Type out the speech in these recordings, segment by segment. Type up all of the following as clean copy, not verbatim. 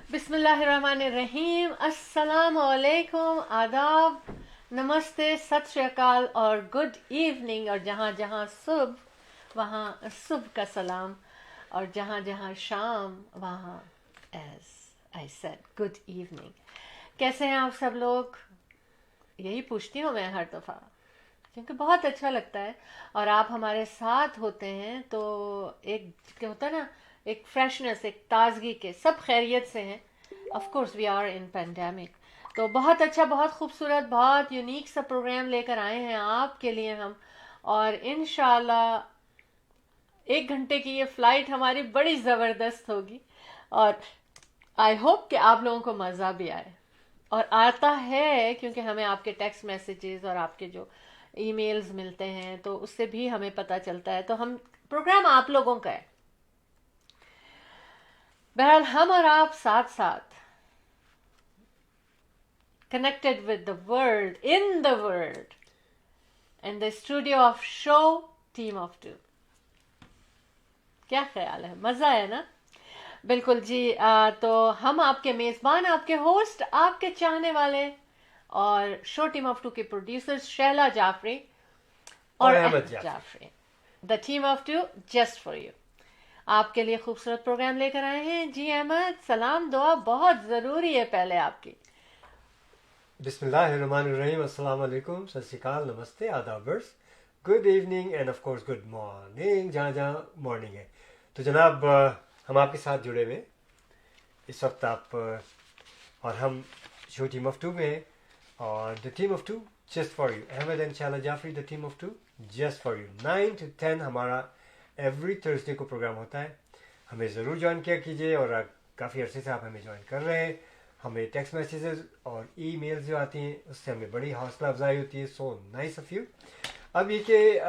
بسم اللہ الرحمن الرحیم. السلام علیکم, آداب, نمستے, ست شری اکال اور گڈ ایوننگ. اور جہاں جہاں صبح وہاں صبح کا سلام, اور جہاں جہاں شام وہاں as I said good evening. کیسے ہیں آپ سب لوگ؟ یہی پوچھتی ہوں میں ہر دفعہ, کیونکہ بہت اچھا لگتا ہے اور آپ ہمارے ساتھ ہوتے ہیں تو ایک کیا ہوتا ہے نا, ایک فریشنس, ایک تازگی کے. سب خیریت سے ہیں؟ Of course we are in pandemic. تو بہت اچھا, بہت خوبصورت, بہت یونیک سا پروگرام لے کر آئے ہیں آپ کے لیے ہم. اور انشاءاللہ 1 گھنٹے کی یہ فلائٹ ہماری بڑی زبردست ہوگی, اور آئی ہوپ کہ آپ لوگوں کو مزہ بھی آئے. اور آتا ہے کیونکہ ہمیں آپ کے ٹیکسٹ میسیجز اور آپ کے جو ای میلز ملتے ہیں تو اس سے بھی ہمیں پتہ چلتا ہے. تو ہم پروگرام آپ لوگوں کا ہے. بہرحال ہم اور آپ ساتھ ساتھ connected with the world, in the world, and the studio of show Team of to. کیا خیال ہے؟ مزہ ہے نا؟ بالکل جی. تو ہم آپ کے میزبان, آپ کے ہوسٹ, آپ کے چاہنے والے اور شو ٹیم آف ٹو کے پروڈیوسر شہلا جعفری اور Ahmed Jafri, the team of Two just for you, آپ کے لیے خوبصورت پروگرام لے کر آئے ہیں. جی احمد, سلام دعا بہت ضروری ہے پہلے آپ کی. بسم اللہ الرحمن الرحیم. السلام علیکم, ست شری اکال, نمستے, آدابرس, good evening and of course good morning, جہاں جہاں مارننگ ہے. تو جناب ہم آپ کے ساتھ جڑے ہوئے اس وقت. آپ اور ہم شو ٹیم آف ٹو میں ہیں, اور the team of Two just for you, Ahmed and Shehla Jafri, the team of Two just for you. 9 to 10 ہمارا ایوری تھرسڈے کو پروگرام ہوتا ہے. ہمیں ضرور جوائن کیا کیجیے, اور کافی عرصے سے آپ ہمیں جوائن کر رہے ہیں. ہمیں ٹیکسٹ میسیجز اور ای میلز جو آتی ہیں اس سے ہمیں بڑی حوصلہ افزائی ہوتی ہے. So nice of you. اب یہ کہ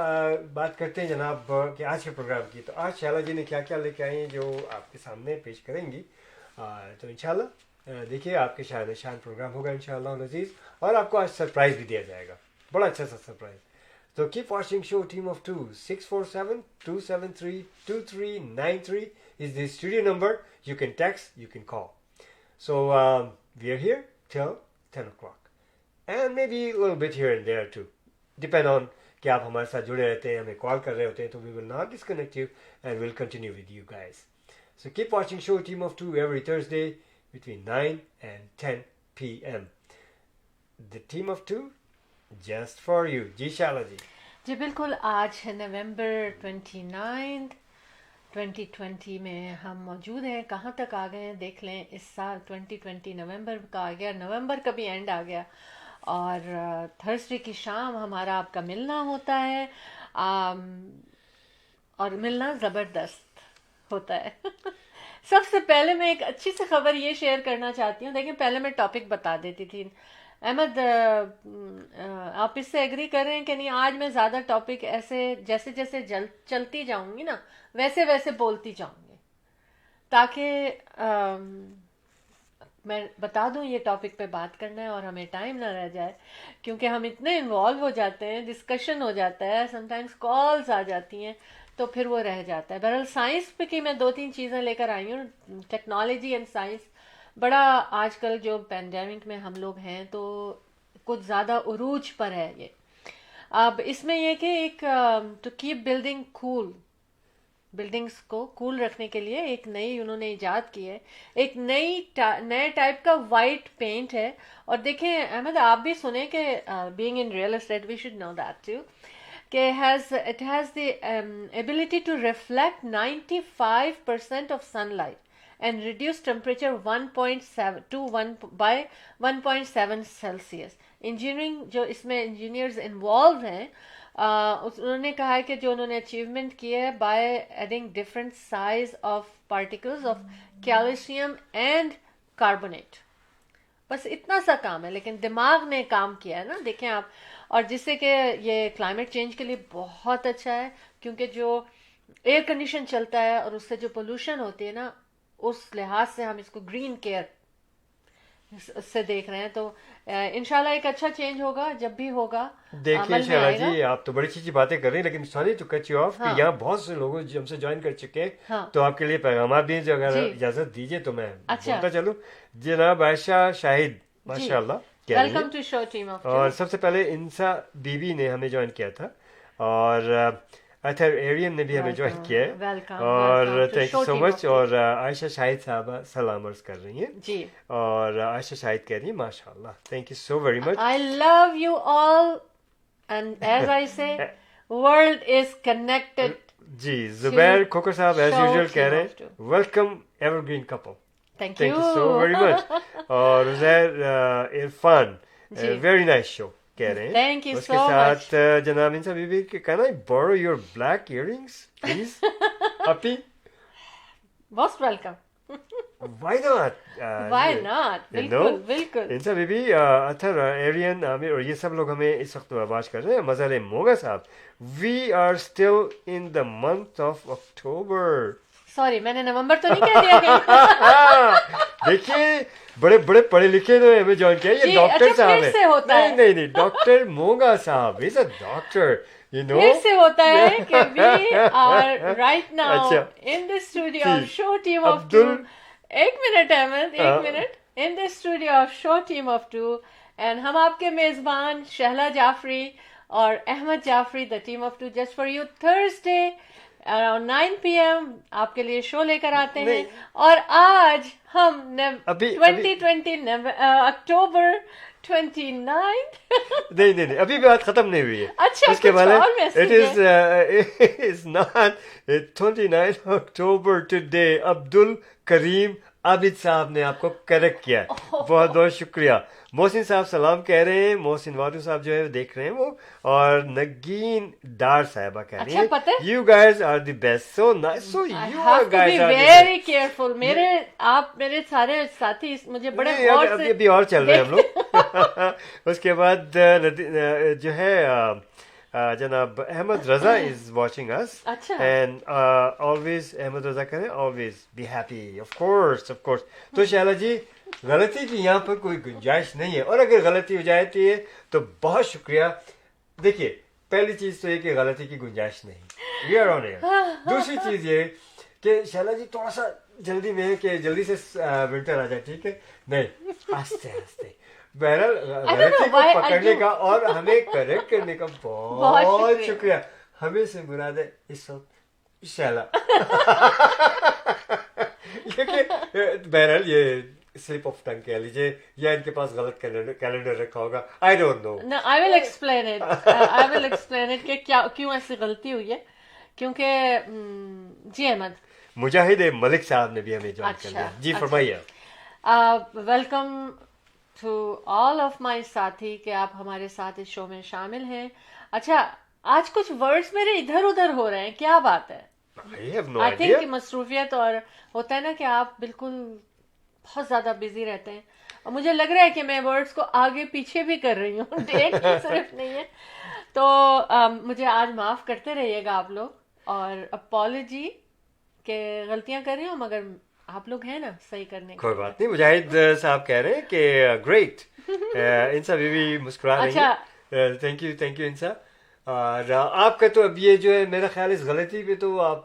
بات کرتے ہیں جناب کہ آج کے پروگرام کی. تو آج شہلا جی نے کیا کیا لے کے آئے ہیں جو آپ کے سامنے پیش کریں گی. تو انشاءاللہ دیکھیے آپ کے شاید شان پروگرام ہوگا انشاءاللہ عزیز, اور آپ کو آج سرپرائز بھی دیا جائے گا, بڑا اچھا سا سرپرائز. تو keep watching show Team of to. 647-273-2393 is the studio number. You can text, you can call. So we are here till 10 o'clock. And maybe a little bit here and there too. Depend on کہ آپ ہمارے ساتھ جڑے رہتے ہیں, ہمیں کال کر رہے ہوتے ہیں, تو we will not disconnect you and we'll continue with you guys. So keep watching show Team of 2 every Thursday between 9 and 10 p.m. The Team of 2 just for you. جی شالا جی. جی بالکل, آج ہے نومبر 29, 2020 میں ہم موجود ہیں. کہاں تک آ گئے ہیں دیکھ لیں. اس سال 2020 نومبر کا آ گیا, نومبر کا بھی اینڈ آ گیا, اور تھرسڈے کی شام ہمارا آپ کا ملنا ہوتا ہے, اور ملنا زبردست ہوتا ہے. سب سے پہلے میں ایک اچھی سی خبر یہ شیئر کرنا چاہتی ہوں. دیکھیں, پہلے میں ٹاپک بتا دیتی تھی. احمد, آپ اس سے ایگری کر رہے ہیں کہ نہیں؟ آج میں زیادہ ٹاپک ایسے جیسے جیسے چلتی جاؤں گی نا ویسے ویسے بولتی جاؤں گی, تاکہ میں بتا دوں یہ ٹاپک پہ بات کرنا ہے اور ہمیں ٹائم نہ رہ جائے, کیونکہ ہم اتنے انوالو ہو جاتے ہیں, ڈسکشن ہو جاتا ہے, سم ٹائمز کالز آ جاتی ہیں, تو پھر وہ رہ جاتا ہے. بہرحال سائنس پہ کی میں 2-3 چیزیں لے کر آئی ہوں. ٹیکنالوجی اینڈ سائنس بڑا آج کل جو پینڈیمک میں ہم لوگ ہیں تو کچھ زیادہ عروج پر ہے یہ. اب اس میں یہ کہ ایک to keep building cool, buildings کو کول رکھنے کے لیے ایک نئی انہوں نے ایجاد کی ہے. ایک نئے ٹائپ کا وائٹ پینٹ ہے. اور دیکھیں احمد, آپ بھی سنیں کہ being in real estate we should know that too, کہ it has the ability to reflect 95% of sunlight and reduce temperature 1.7 to 1 by 1.7 Celsius. Engineering جو اس میں انجینئرز انوالو ہیں, انہوں نے کہا ہے کہ جو انہوں نے اچیومنٹ کی ہے by adding different size of particles of calcium and carbonate. بس اتنا سا کام ہے, لیکن دماغ نے کام کیا ہے نا, دیکھیں آپ. اور جس سے کہ یہ کلائمیٹ چینج کے لیے بہت اچھا ہے, کیونکہ جو ایئر کنڈیشن چلتا ہے اور اس سے جو پولوشن ہوتی ہے نا, اس لحاظ سے ہم اس کو گرین کیئر से देख रहे हैं, तो इंशाल्लाह एक अच्छा चेंज होगा जब भी होगा, देखिए अमल में शैला आएगा। जी, आप तो बड़ी अच्छी बातें कर रही हैं, लेकिन sorry to cut you off हाँ। कि यहाँ बहुत से लोग जो हमसे ज्वाइन कर चुके हैं, हाँ। तो आपके लिए पैगाम भी हैं, जो अगर जी। इजाजत दीजिए तो मैं अच्छा। बोलता चलूं। जनाब आयशा शाहिद माशाल्लाह कह रही वेलकम हैं, टू शो टीम ऑफ और सबसे पहले इंसा बीबी ने हमें ज्वाइन किया था, और अथर एरियन ने भी हमें ज्वाइन किया है, वेलकम और to thank you show so team much. of two। और आयशा शाहिद साहबा सलाम अर्ज कर रही हैं, जी, और आयशा शाहिद कह रही हैं माशाल्लाह, thank you so very much. I love you all, and as I say, world is connected। जी, जुबैर खोकर साहब एज show यूजुअल कह team रहे of two। हैं welcome evergreen couple, Thank thank you you so very much. और उजैर इरफान जी। Very nice show कह रहे हैं। Thank you उसके so साथ जनाब इंसा बीबी के can I borrow your black earrings please अपी, most welcome। Why not, Why not? बिल्कुल बिल्कुल। इंसा बीबी, अथर एरियन आमिर और ये सब लोग हमें इस वक्त आवाज कर रहे हैं। मजहर मोगा साहब, we are still in the month of October. Sorry, मैंने नवंबर तो नहीं कह दिया कहीं। देखिए, बड़े बड़े पढ़े लिखे ने हमें ज्वाइन किया, ये जी, डॉक्टर अच्छा, साहब फिर है। से होता नहीं है। नहीं नहीं, डॉक्टर मोगा साहब is a doctor, you know. फिर से होता है कि we are right now अच्छा। in the studio ji, of show team of two। Abdul, एक मिनट अहमद, हाँ। एक minute. in the studio of show team of two, and हम आपके मेजबान शहला जाफरी और Ahmad Jafri, the team of two, just for you Thursday around 9 p.m. आपके लिए शो लेकर आते हैं। नहीं। और आज हम अभी- 2020 अक्टूबर 29 नहीं नहीं नहीं, अभी बात खत्म नहीं हुई है। अच्छा, उसके कुछ बाद और message it is not 29 October today. Abdul Karim Abid साहब ने आपको करेक्ट किया है, बहुत बहुत शुक्रिया। मोहसिन साहब सलाम कह रहे हैं, मोहसिन वादू साहब जो है देख रहे हैं वो, और नगीन डार साहबा कह रही अच्छा, पता हैं है? You guys are the best, so nice, so I you have are to be guys are very careful। आप मेरे सारे साथी मुझे बड़े नहीं, गौर अभी से अभी और चल रहे हैं हम लोग। उसके बाद जो है जनाब अहमद रजा इज वाचिंग अस, अच्छा। एंड ऑलवेज अहमद रजा करें always be happy, of course of course. तो शैला जी, गलती की यहाँ पर कोई गुंजाइश नहीं है, और अगर गलती हो जाती है तो बहुत शुक्रिया। देखिए, पहली चीज तो ये कि गलती की गुंजाइश नहीं, वी आर ऑन एयर। दूसरी चीज ये कि शैला जी थोड़ा सा जल्दी में है कि जल्दी से विंटर आ जाए, ठीक है? नहीं, आस्ते आस्ते। बहरहाल गलती को why I पकड़ने do। का और हमें करेक्ट करने का बहुत बहुत शुक्रिया। हमें से मुराद है इस वक्त शैला। बहरहाल ये स्लिप ऑफ टंग कह लीजिए, या इनके पास गलत कैलेंडर रखा होगा, आई don't no. No, I will explain it। I will explain it कि क्यों ऐसी गलती हुई है, क्योंकि जी अहमद, मुजाहिद मलिक साहब ने भी हमें ज्वाइन कर अच्छा, लिया। जी अच्छा। फरमाइए। Welcome to all of my साथी कि आप हमारे साथ इस शो में शामिल हैं। अच्छा, आज कुछ वर्ड्स मेरे इधर उधर हो रहे हैं, क्या बात है? I have no I idea. Think मसरूफियत, और होता है ना कि आप बिल्कुल बहुत ज्यादा बिजी रहते हैं, और मुझे लग रहा है कि मैं वर्ड्स को आगे पीछे भी कर रही हूँ, डेट सिर्फ नहीं है। तो मुझे आज माफ करते रहिएगा आप लोग, और अपॉलॉजी के गलतियां कर रही हूँ, मगर आप लोग हैं ना सही करने के कोई बात नहीं। मुजाहिद साहब कह रहे हैं कि ग्रेट। इंसा बीवी मुस्कुरा रही अच्छा। है। थैंक यू इंसा। और आपका तो अब ये जो है, मेरा ख्याल इस गलती पे तो आप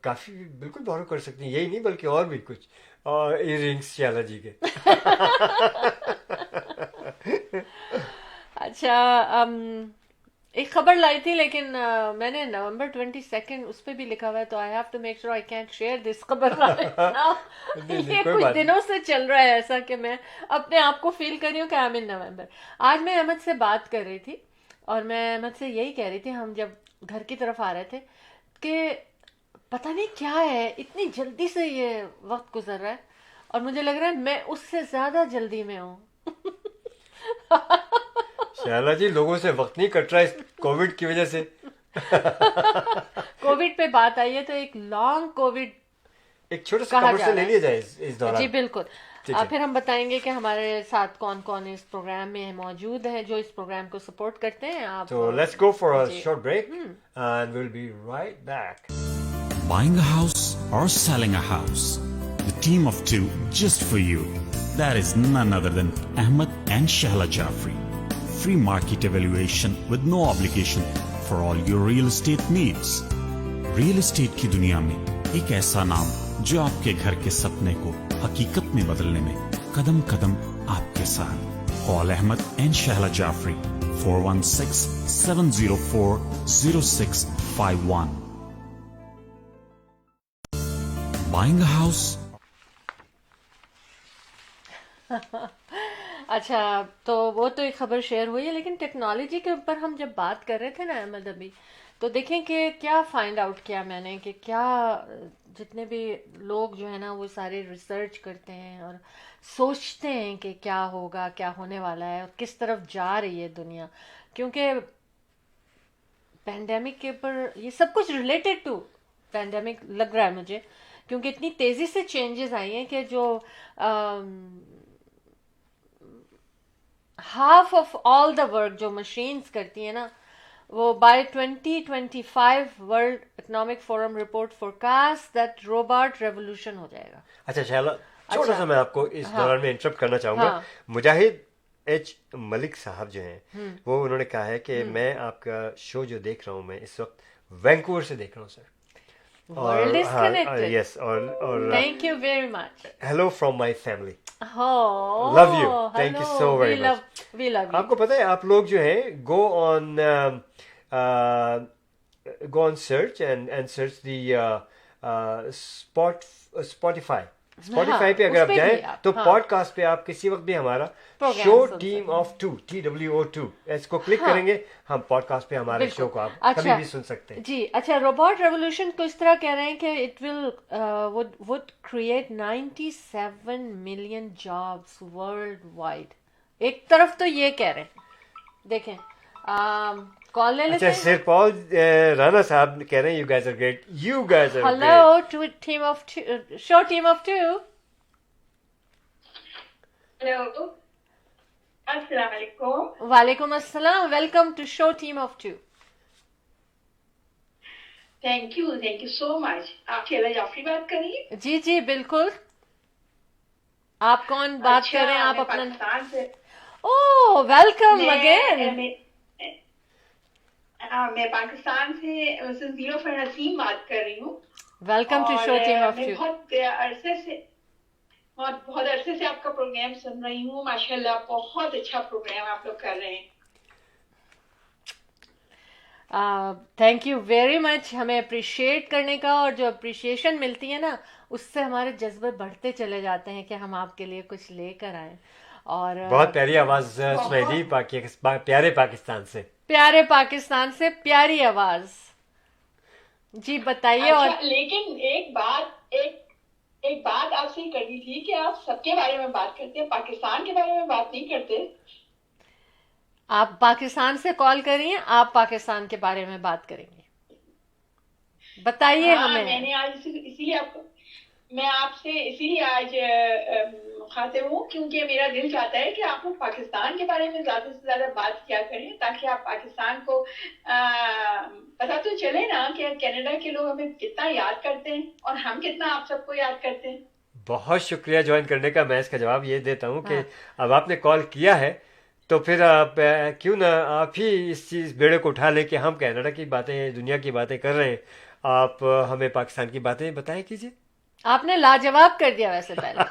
काफी बिल्कुल बोरो कर सकती हैं, यही नहीं बल्कि और भी कुछ, और इयररिंग्स शैला जी के। अच्छा, एक खबर लाई थी, लेकिन मैंने नवंबर 22 उस पे भी लिखा हुआ है, तो I have to make sure I can't share this खबर right now। नहीं, ये कोई कुछ बात दिनों से चल रहा है ऐसा कि मैं अपने आप को फील कर रही हूँ कि आई एम इन नवंबर। आज मैं अहमद से बात कर रही थी, और मैं अहमद से यही कह रही थी, हम जब घर की तरफ आ रहे थे, कि पता नहीं क्या है, इतनी जल्दी से ये वक्त गुजर रहा है, और मुझे लग रहा है मैं उससे ज्यादा जल्दी में हूँ। शैला जी, लोगों से वक्त नहीं कट रहा इस कोविड की वजह से। कोविड पे बात आई है, तो एक लॉन्ग कोविड एक छोटा सा कहा कमर जा से रहा ले है। लिया जाए इस दौरान। जी बिल्कुल। ठीक है। फिर हम बताएंगे कि हमारे साथ कौन कौन इस प्रोग्राम में मौजूद हैं, जो इस प्रोग्राम को सपोर्ट करते हैं। आप So let's go for a ji. short break and we'll be right back. Buying a house or selling a house? The team of two just for you. That is none other than Ahmed and Shahla Jafri. Free market evaluation with no obligation for all your real estate needs. Real estate की दुनिया में एक ऐसा नाम जो आपके घर के सपने को हकीकत में बदलने में कदम कदम आपके साथ. Call Ahmed and Shahla Jafri 416-704-0651. Buying a house? अच्छा, तो वो तो एक खबर शेयर हुई है, लेकिन टेक्नोलॉजी के ऊपर हम जब बात कर रहे थे ना अहमद अभी, तो देखें कि क्या फाइंड आउट किया मैंने कि क्या जितने भी लोग जो है ना वो सारे रिसर्च करते हैं और सोचते हैं कि क्या होगा, क्या होने वाला है और किस तरफ जा रही है दुनिया, क्योंकि पैंडेमिक के ऊपर ये सब कुछ रिलेटेड टू पैंडेमिक लग रहा है मुझे, क्योंकि इतनी तेजी से चेंजेस आई हैं कि जो half of all the work जो मशीन्स करती है ना, वो by 2025 World Economic Forum report forecast that robot revolution हो जाएगा. अच्छा शैला, छोटा सा मैं आपको इस दौरान में इंटरप्ट करना चाहूंगा. मुजाहिद एच मलिक साहब जो हैं वो उन्होंने कहा है कि मैं आपका शो जो देख रहा हूँ मैं इस वक्त वैंकूवर से देख रहा हूँ sir. World is connected. Yes, और thank you very much. Hello from my family. Oh, love you, thank you so very much. We love you. आपको पता है आप लोग जो है go on search and search the Spotify पे अगर आप जाएं तो पॉडकास्ट पे आप किसी वक्त भी हमारा show team of to TWO2 इसको क्लिक करेंगे, हम पॉडकास्ट पे हमारे शो को आप कभी भी सुन सकते हैं जी. अच्छा, रोबोट रेवोल्यूशन को इस तरह कह रहे हैं कि it will would create 97 million jobs world wide. एक तरफ तो ये कह रहे हैं, देखें कॉल ले लेते हैं. सर पॉल राणा साहब कह रहे हैं you guys are great. You guys are great. Hello to team of show team of Two. Hello, अस्सलाम वालेकुम. वालेकुम अस्सलाम. Welcome to show team of Two. Thank you so much. आप शैला जाफरी बात कर रही हैं? जी जी बिल्कुल. आप कौन बात कर रहे हैं? आप अपना पाकिस्तान से. ओह वेलकम अगेन. मैं पाकिस्तान से मिसेस नीलोफर नसीम बात कर रही हूँ. Welcome to show team of मैं टू. बहुत अरसे से आपका प्रोग्राम सुन रही हूँ. माशाल्लाह बहुत अच्छा प्रोग्राम आप लोग कर रहे हैं. Thank you very much. हमें अप्रिशिएट करने का, और जो अप्रिशिएशन मिलती है ना उससे हमारे जज्बे बढ़ते चले जाते हैं कि हम आपके लिए कुछ लेकर आए. और बहुत प्यारी आवाज सुनाई दी प्यारे पाकिस्तान से. प्यारे पाकिस्तान से प्यारी आवाज. जी बताइए. अच्छा, और लेकिन एक बात आपसे करनी थी कि आप सबके बारे में बात करते हैं, पाकिस्तान के बारे में बात नहीं करते. आप पाकिस्तान से कॉल करिए, आप पाकिस्तान के बारे में बात करेंगे. बताइए हमें. मैंने आज मैं आपसे इसीलिए आज मुखातिब हूँ क्योंकि मेरा दिल चाहता है कि आप लोग पाकिस्तान के बारे में ज्यादा से ज्यादा बात किया करें, ताकि आप पाकिस्तान को पता तो चले ना कि कनाडा के लोग हमें कितना याद करते हैं और हम कितना आप सबको याद करते हैं. बहुत शुक्रिया ज्वाइन करने का. मैं इसका जवाब ये देता हूँ कि अब आपने कॉल किया है तो फिर आप क्यों ना आप ही इस चीज़ बेड़े को उठा लें कि हम कनाडा की बातें, दुनिया की बातें कर रहे हैं, आप हमें पाकिस्तान की बातें बताएं कीजिए. आपने लाजवाब कर दिया वैसे पहले.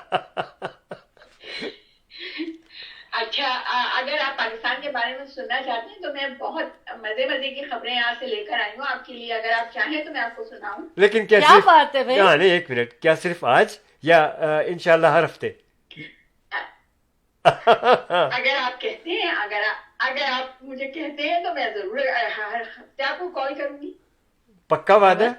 अच्छा, अगर आप पाकिस्तान के बारे में सुनना चाहते हैं तो मैं बहुत मजे की खबरें यहाँ से लेकर आई हूँ आपके लिए. अगर आप चाहें तो मैं आपको सुनाऊं. लेकिन क्या सिर्फ बात है भाई? नहीं, एक मिनट. क्या सिर्फ आज या इंशाल्लाह हर हफ्ते? अगर आप कहते हैं, अगर आप मुझे कहते हैं तो मैं जरूर हर हफ्ते आपको कॉल करूंगी. पक्का वादा?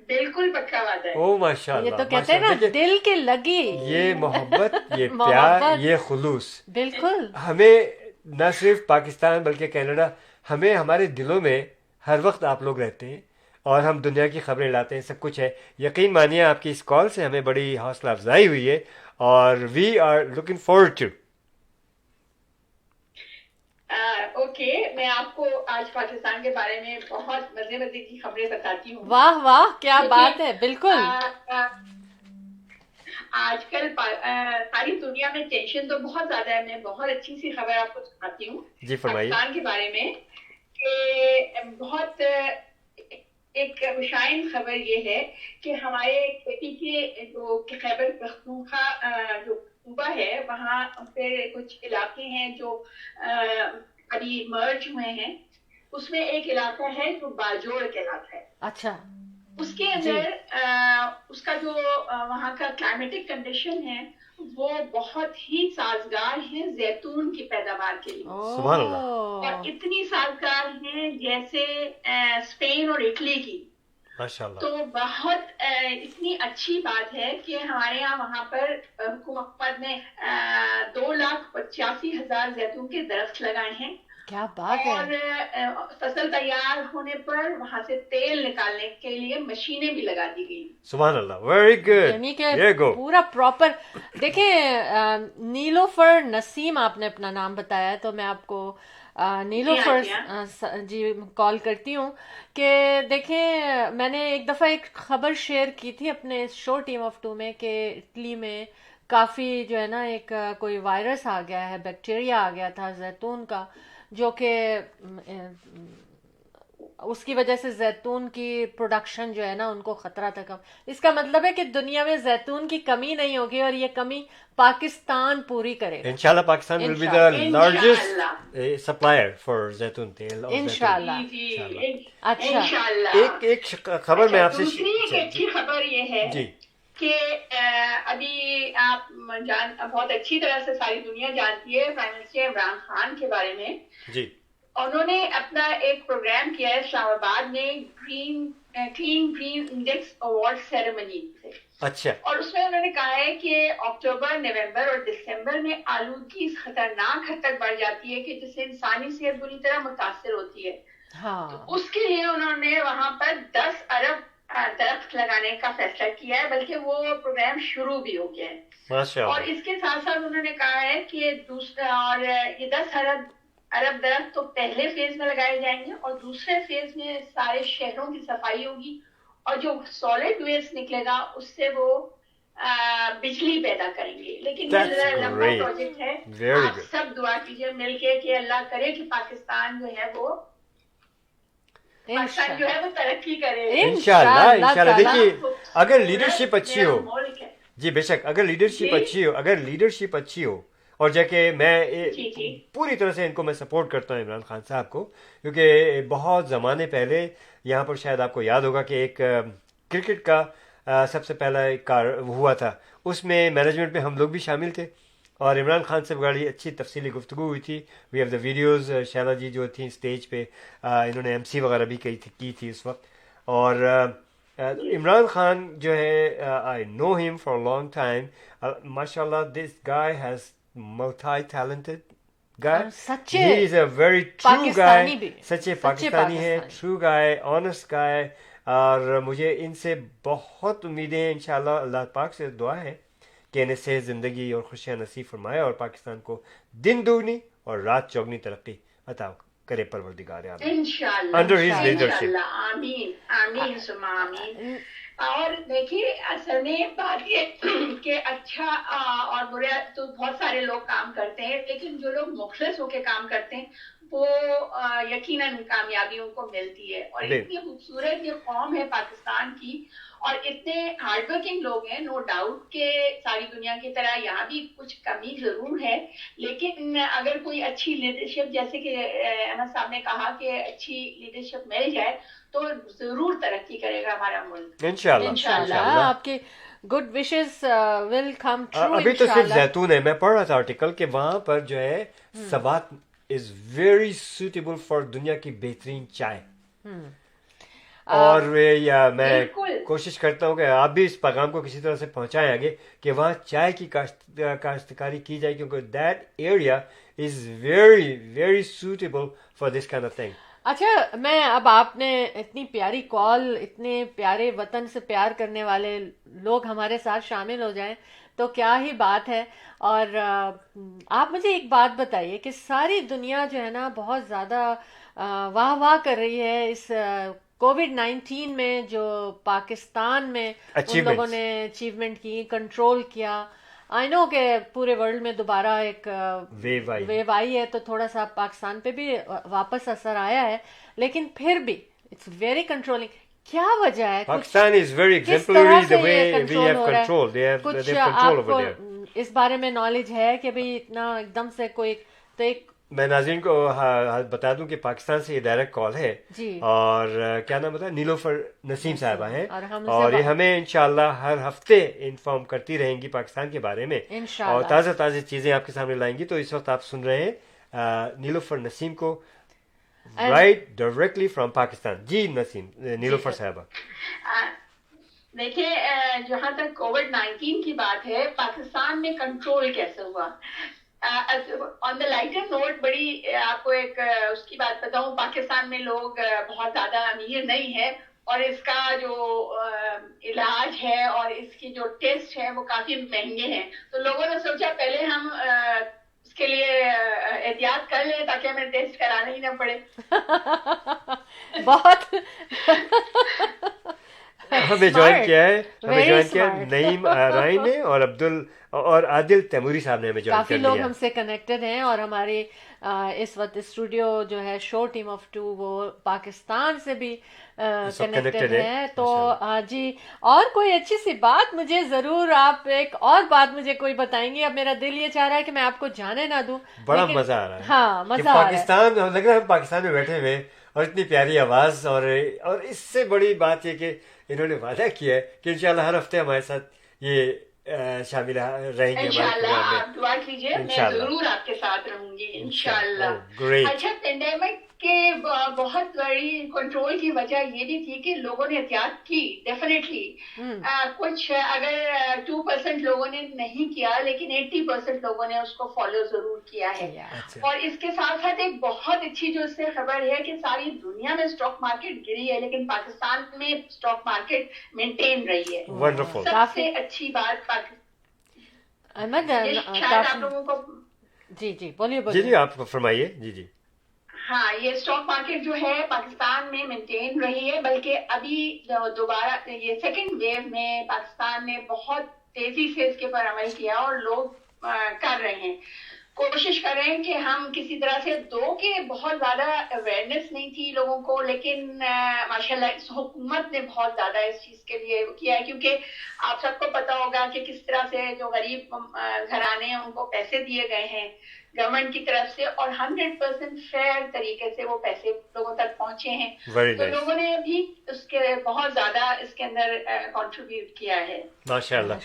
बिल्कुल पक्का वादा है. ओ माशाल्लाह. ये तो कहते हैं ना दिल के लगी. ये मोहब्बत, ये प्यार, ये खुलूस. बिल्कुल. हमें न सिर्फ पाकिस्तान बल्कि कनाडा, हमें हमारे दिलों में हर वक्त आप लोग रहते हैं और हम दुनिया की खबरें लाते हैं, सब कुछ है. यकीन मानिए आपकी इस कॉल से हमें बड़ी हौसला अफजाई हुई है और we are looking forward to. Okay, मैं आपको आज पाकिस्तान के बारे में बहुत मजे की खबरें बताती हूँ. वाह वाह, क्या बात है. बिल्कुल. آج کل ساری دنیا میں ٹینشن تو بہت زیادہ ہے. میں بہت اچھی سی خبر آپ کو سناتی ہوں جی فرمائیے. پاکستان کے بارے میں کہ بہت ایک خوشائن خبر یہ ہے کہ ہمارے کھیتی کے جو خیبر پختونخوا جو صوبہ ہے وہاں پہ کچھ علاقے ہیں جو ابھی مرج ہوئے ہیں. اس میں ایک علاقہ ہے جو باجوڑ کہلاتا ہے. اچھا. اس کے اندر اس کا جو وہاں کا کلائمیٹک کنڈیشن ہے وہ بہت ہی سازگار ہے زیتون کی پیداوار کے لیے. سبحان اللہ. اور اتنی سازگار ہیں جیسے اسپین اور اٹلی کی. ماشاءاللہ. تو بہت اتنی اچھی بات ہے کہ ہمارے یہاں وہاں پر حکومت نے 2,85,000 زیتون کے درخت لگائے ہیں. کیا بات ہے. اور فصل تیار ہونے پر وہاں سے تیل نکالنے کے لیے مشینیں بھی لگا دی گئی. سبحان اللہ. Very good. یعنی کہ پورا پراپر. دیکھیں نیلوفر نسیم آپ نے اپنا نام بتایا تو میں آپ کو نیلوفر جی کال کرتی ہوں کہ دیکھیں میں نے ایک دفعہ ایک خبر شیئر کی تھی اپنے شو ٹیم آف 2 میں کہ اٹلی میں کافی جو ہے نا ایک کوئی وائرس آ گیا ہے, بیکٹیریا آ گیا تھا زیتون کا, جو کہ اس کی وجہ سے زیتون کی پروڈکشن جو ہے نا ان کو خطرہ تھا کم. اس کا مطلب ہے کہ دنیا میں زیتون کی کمی نہیں ہوگی اور یہ کمی پاکستان پوری کرے گا. انشاءاللہ Pakistan will be the largest supplier for زیتون تیل. انشاءاللہ. اچھا. ایک خبر میں آپ سے دوسری ایک اچھی خبر یہ ہے جی کہ ابھی آپ بہت اچھی طرح سے ساری دنیا جانتی ہے پرائم منسٹر عمران خان کے بارے میں. جی انہوں نے اپنا ایک پروگرام کیا ہے اسلام آباد میں clean green index award ceremony سے. اچھا. اور اس میں انہوں نے کہا ہے کہ اکتوبر, نومبر اور دسمبر میں آلودگی خطرناک حد تک بڑھ جاتی ہے کہ جس سے انسانی صحت بری طرح متاثر ہوتی ہے. تو اس کے لیے انہوں نے وہاں پر 10 ارب درخت لگانے کا فیصلہ کیا ہے, بلکہ وہ پروگرام شروع بھی ہو گیا ہے. اور اس کے ساتھ ساتھ انہوں نے کہا ہے کہ دوسرا اور یہ 10 ارب درخت تو پہلے فیز میں لگائے جائیں گے اور دوسرے فیز میں سارے شہروں کی صفائی ہوگی اور جو سالڈ ویسٹ نکلے گا اس سے وہ بجلی پیدا کریں گے. لیکن یہ ذرا لمبا پروجیکٹ ہے. آپ سب دعا کیجیے مل کے کہ اللہ کرے کہ پاکستان جو ہے وہ ترقی کرے. انشاءاللہ. دیکھیے اگر لیڈرشپ اچھی ہو, جی بے شک, اگر لیڈرشپ اچھی ہو اور جا کہ میں پوری طرح سے ان کو میں سپورٹ کرتا ہوں عمران خان صاحب کو, کیونکہ بہت زمانے پہلے یہاں پر شاید آپ کو یاد ہوگا کہ ایک کرکٹ کا سب سے پہلا ایک کار ہوا تھا, اس میں مینجمنٹ میں ہم لوگ بھی شامل تھے اور عمران خان سے بڑی اچھی تفصیلی گفتگو ہوئی تھی. We have the videos. Sheila ji جو تھیں اسٹیج پہ انہوں نے MC وغیرہ بھی کی تھی اس وقت. اور عمران خان جو ہے آئی نو ہم فار لانگ ٹائم. ماشاء اللہ this guy has multi talented guy. He is a very true guy. سچے پاکستانی ہے, true guy, honest guy. اور مجھے ان سے بہت امیدیں ہیں. انشاءاللہ اللہ پاک سے دعا ہے کہ انہیں صحت زندگی اور خوشیاں نصیب فرمائے اور پاکستان کو دن دگنی اور رات چوگنی ترقی عطا کرے پروردگار عالم. انشاءاللہ. Under his leadership. آمین آمین ثم آمین. اور دیکھیے اصل میں بات یہ کہ اچھا اور برا تو بہت سارے لوگ کام کرتے ہیں, لیکن جو لوگ مخلص ہو کے کام کرتے ہیں وہ یقیناً کامیابی ان کو ملتی ہے. اور اتنی خوبصورت یہ قوم ہے پاکستان کی اور اتنے ہارڈ ورکنگ لوگ ہیں. نو ڈاؤٹ کہ ساری دنیا کی طرح یہاں بھی کچھ کمی ضرور ہے, لیکن اگر کوئی اچھی لیڈرشپ جیسے کہ احمد صاحب نے کہا کہ اچھی لیڈرشپ مل جائے تو ضرور ترقی کرے گا ہمارا ملک. انشاءاللہ. آپ کے گڈ وشز ول کم ٹرو. ابھی تو صرف زیتون ہے. میں پڑھ رہا تھا آرٹیکل کہ وہاں پر جو ہے Swat is very suitable for دنیا کی بہترین چائے. اور میں کوشش کرتا ہوں کہ آپ بھی اس پیغام کو کسی طرح سے پہنچائیں آگے کہ وہاں چائے کی کاشتکاری کی جائے, کیونکہ that area is very very suitable for this kind of thing. اچھا, میں اب آپ نے اتنی پیاری کال, اتنے پیارے وطن سے پیار کرنے والے لوگ ہمارے ساتھ شامل ہو جائیں تو کیا ہی بات ہے. اور آپ مجھے ایک بات بتائیے کہ ساری دنیا جو ہے نا بہت زیادہ واہ واہ کر رہی ہے اس कोविड-19 में जो पाकिस्तान में उन लोगों ने अचीवमेंट की, कंट्रोल किया, आई नो कि पूरे वर्ल्ड में दोबारा एक वेव आई है, तो थोड़ा सा पाकिस्तान पे भी वापस असर आया है, लेकिन फिर भी इट्स वेरी कंट्रोलिंग. क्या वजह है? Pakistan is very exemplary the way we have control. They have control over there. इस बारे में नॉलेज है कि भाई इतना एकदम से कोई तो एक मैं नाज़रीन को बता दूं कि पाकिस्तान से ये डायरेक्ट कॉल है जी. और क्या नाम बताया, नीलोफर नसीम साहिबा हैं और ये हमें इंशाल्लाह हर हफ्ते इन्फॉर्म करती रहेंगी पाकिस्तान के बारे में और ताज़ा चीज़ें आपके सामने लाएंगी. तो इस वक्त आप सुन रहे हैं नीलोफर नसीम को राइट डायरेक्टली फ्रॉम पाकिस्तान. जी नसीम, नीलोफर साहिबा. देखिए, जहाँ तक कोविड-19 की बात है, पाकिस्तान में कंट्रोल कैसे हुआ. ऑन द लाइटर नोट, बड़ी आपको एक उसकी बात बताऊं, पाकिस्तान में लोग बहुत ज्यादा अमीर नहीं है और इसका जो इलाज है और इसकी जो टेस्ट है वो काफी महंगे हैं. तो लोगों ने सोचा पहले हम इसके लिए एहतियात कर लें ताकि हमें टेस्ट कराना ही ना पड़े. बहुत हमें ज्वाइन किया है नईम राय ने और अब्दुल और आदिल तैमूरी साहब ने हमें ज्वाइन काफी कर लोग लिया. हमसे कनेक्टेड हैं और हमारी इस वक्त स्टूडियो जो है शो टीम ऑफ 2 वो पाकिस्तान से भी कनेक्टेड है. तो जी, और कोई अच्छी सी बात मुझे जरूर, आप एक और बात मुझे कोई बताएंगे. अब मेरा दिल ये चाह रहा है कि मैं आपको जाने ना दूं. बड़ा मजा आ रहा है. हाँ, मजा आ रहा है. पाकिस्तान लग रहा है हम पाकिस्तान में बैठे हुए और इतनी प्यारी आवाज और इससे बड़ी बात ये कि इन्होंने वादा किया है कि इंशाल्लाह हर हफ्ते हमारे साथ ये शामिल रहेंगे. इंशाल्लाह आप दुआ कीजिए, मैं जरूर आपके साथ रहूंगी इंशाल्लाह. अच्छा, पेंडेमिक के बहुत बड़ी कंट्रोल की वजह ये भी थी कि लोगों ने एहतियात की. डेफिनेटली कुछ अगर 2% लोगों ने नहीं किया, लेकिन 80% लोगों ने उसको फॉलो जरूर किया है. और इसके साथ साथ एक बहुत अच्छी जो इससे खबर है कि सारी दुनिया में स्टॉक मार्केट गिरी है लेकिन पाकिस्तान में स्टॉक मार्केट मेंटेन रही है. वंडरफुल. सबसे अच्छी बात आप लोगों को. जी बोलिए. जी आप फरमाइए. जी. हाँ, ये स्टॉक मार्केट जो है पाकिस्तान में मेंटेन रही है, बल्कि अभी दोबारा ये सेकंड वेव में पाकिस्तान ने बहुत तेजी से इसके पर अमल किया और लोग कर रहे हैं, कोशिश कर रहे हैं कि हम किसी तरह से के बहुत ज्यादा अवेयरनेस नहीं थी लोगों को, लेकिन माशाल्लाह इस हुकूमत ने बहुत ज्यादा इस चीज के लिए किया है. क्योंकि आप सबको पता होगा कि किस तरह से जो गरीब घराने हैं उनको पैसे दिए गए हैं गवर्नमेंट की तरफ से और 100% फेयर तरीके से वो पैसे लोगों तक पहुंचे हैं. तो लोगों ने भी उसके बहुत ज्यादा इसके अंदर कंट्रीब्यूट किया है. माशाल्लाह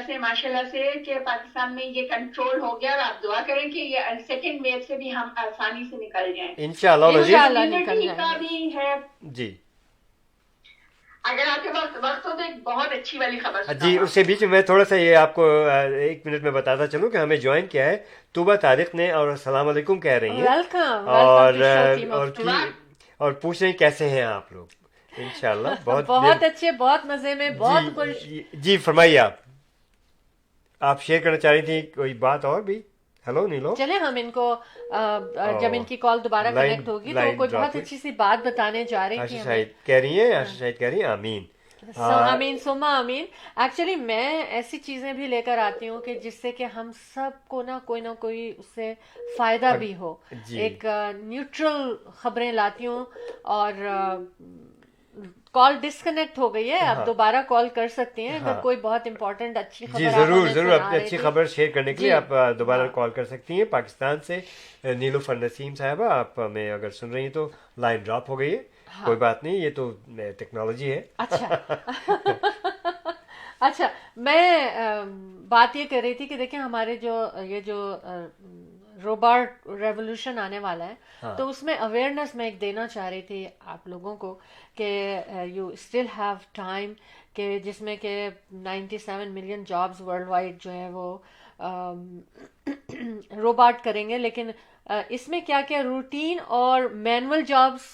से कि पाकिस्तान में ये कंट्रोल हो गया और आप दुआ करें कि ये सेकंड वेव से भी हम आसानी से निकल जाएं. इंशाल्लाह निकल जाएं. का भी है जी. अगर आपके वक्त हो तो एक बहुत अच्छी वाली खबर जी. उससे बीच में मैं थोड़ा सा ये आपको 1 मिनट में बताता चलूं कि हमें ज्वाइन किया है तूबा तारिक ने और अस्सलाम वालेकुम कह रही हैं. और पूछ रही कैसे हैं आप लोग. इंशाल्लाह बहुत अच्छे, बहुत मजे में, बहुत खुश. जी फरमाइए. आप शेयर करना चाह रही थी कोई बात और भी. हेलो नीलो. चले हम इनको जब इनकी कॉल दोबारा कनेक्ट होगी तो कोई बहुत अच्छी सी बात बताने जा रही थी. आशीष शाहिद कह रही हैं आमीन. आमीन सुम्मा आमीन. एक्चुअली मैं ऐसी चीजें भी लेकर आती हूँ कि जिससे कि हम सबको ना कोई उससे फायदा भी हो. एक न्यूट्रल खबरें लाती हूँ. और कॉल डिस्कनेक्ट हो गई है. आप दोबारा कॉल कर सकती हैं अगर कोई बहुत इंपॉर्टेंट अच्छी खबर. जी जरूर अपनी अच्छी खबर शेयर करने के लिए आप दोबारा कॉल कर सकती हैं. पाकिस्तान से नीलोफर नसीम साहिबा, आप हमें अगर सुन रही हैं तो लाइन ड्रॉप हो गई है. कोई बात नहीं, ये तो टेक्नोलॉजी है. अच्छा मैं बात ये कर रही थी कि देखिए हमारे जो रोबोट रेवोल्यूशन आने वाला है तो उसमें अवेयरनेस मैं एक देना चाह रही थी आप लोगों को कि यू स्टिल हैव टाइम, कि जिसमें कि 97 मिलियन जॉब्स वर्ल्ड वाइड जो है वो रोबोट करेंगे. लेकिन इसमें क्या क्या रूटीन और मैनुअल जॉब्स.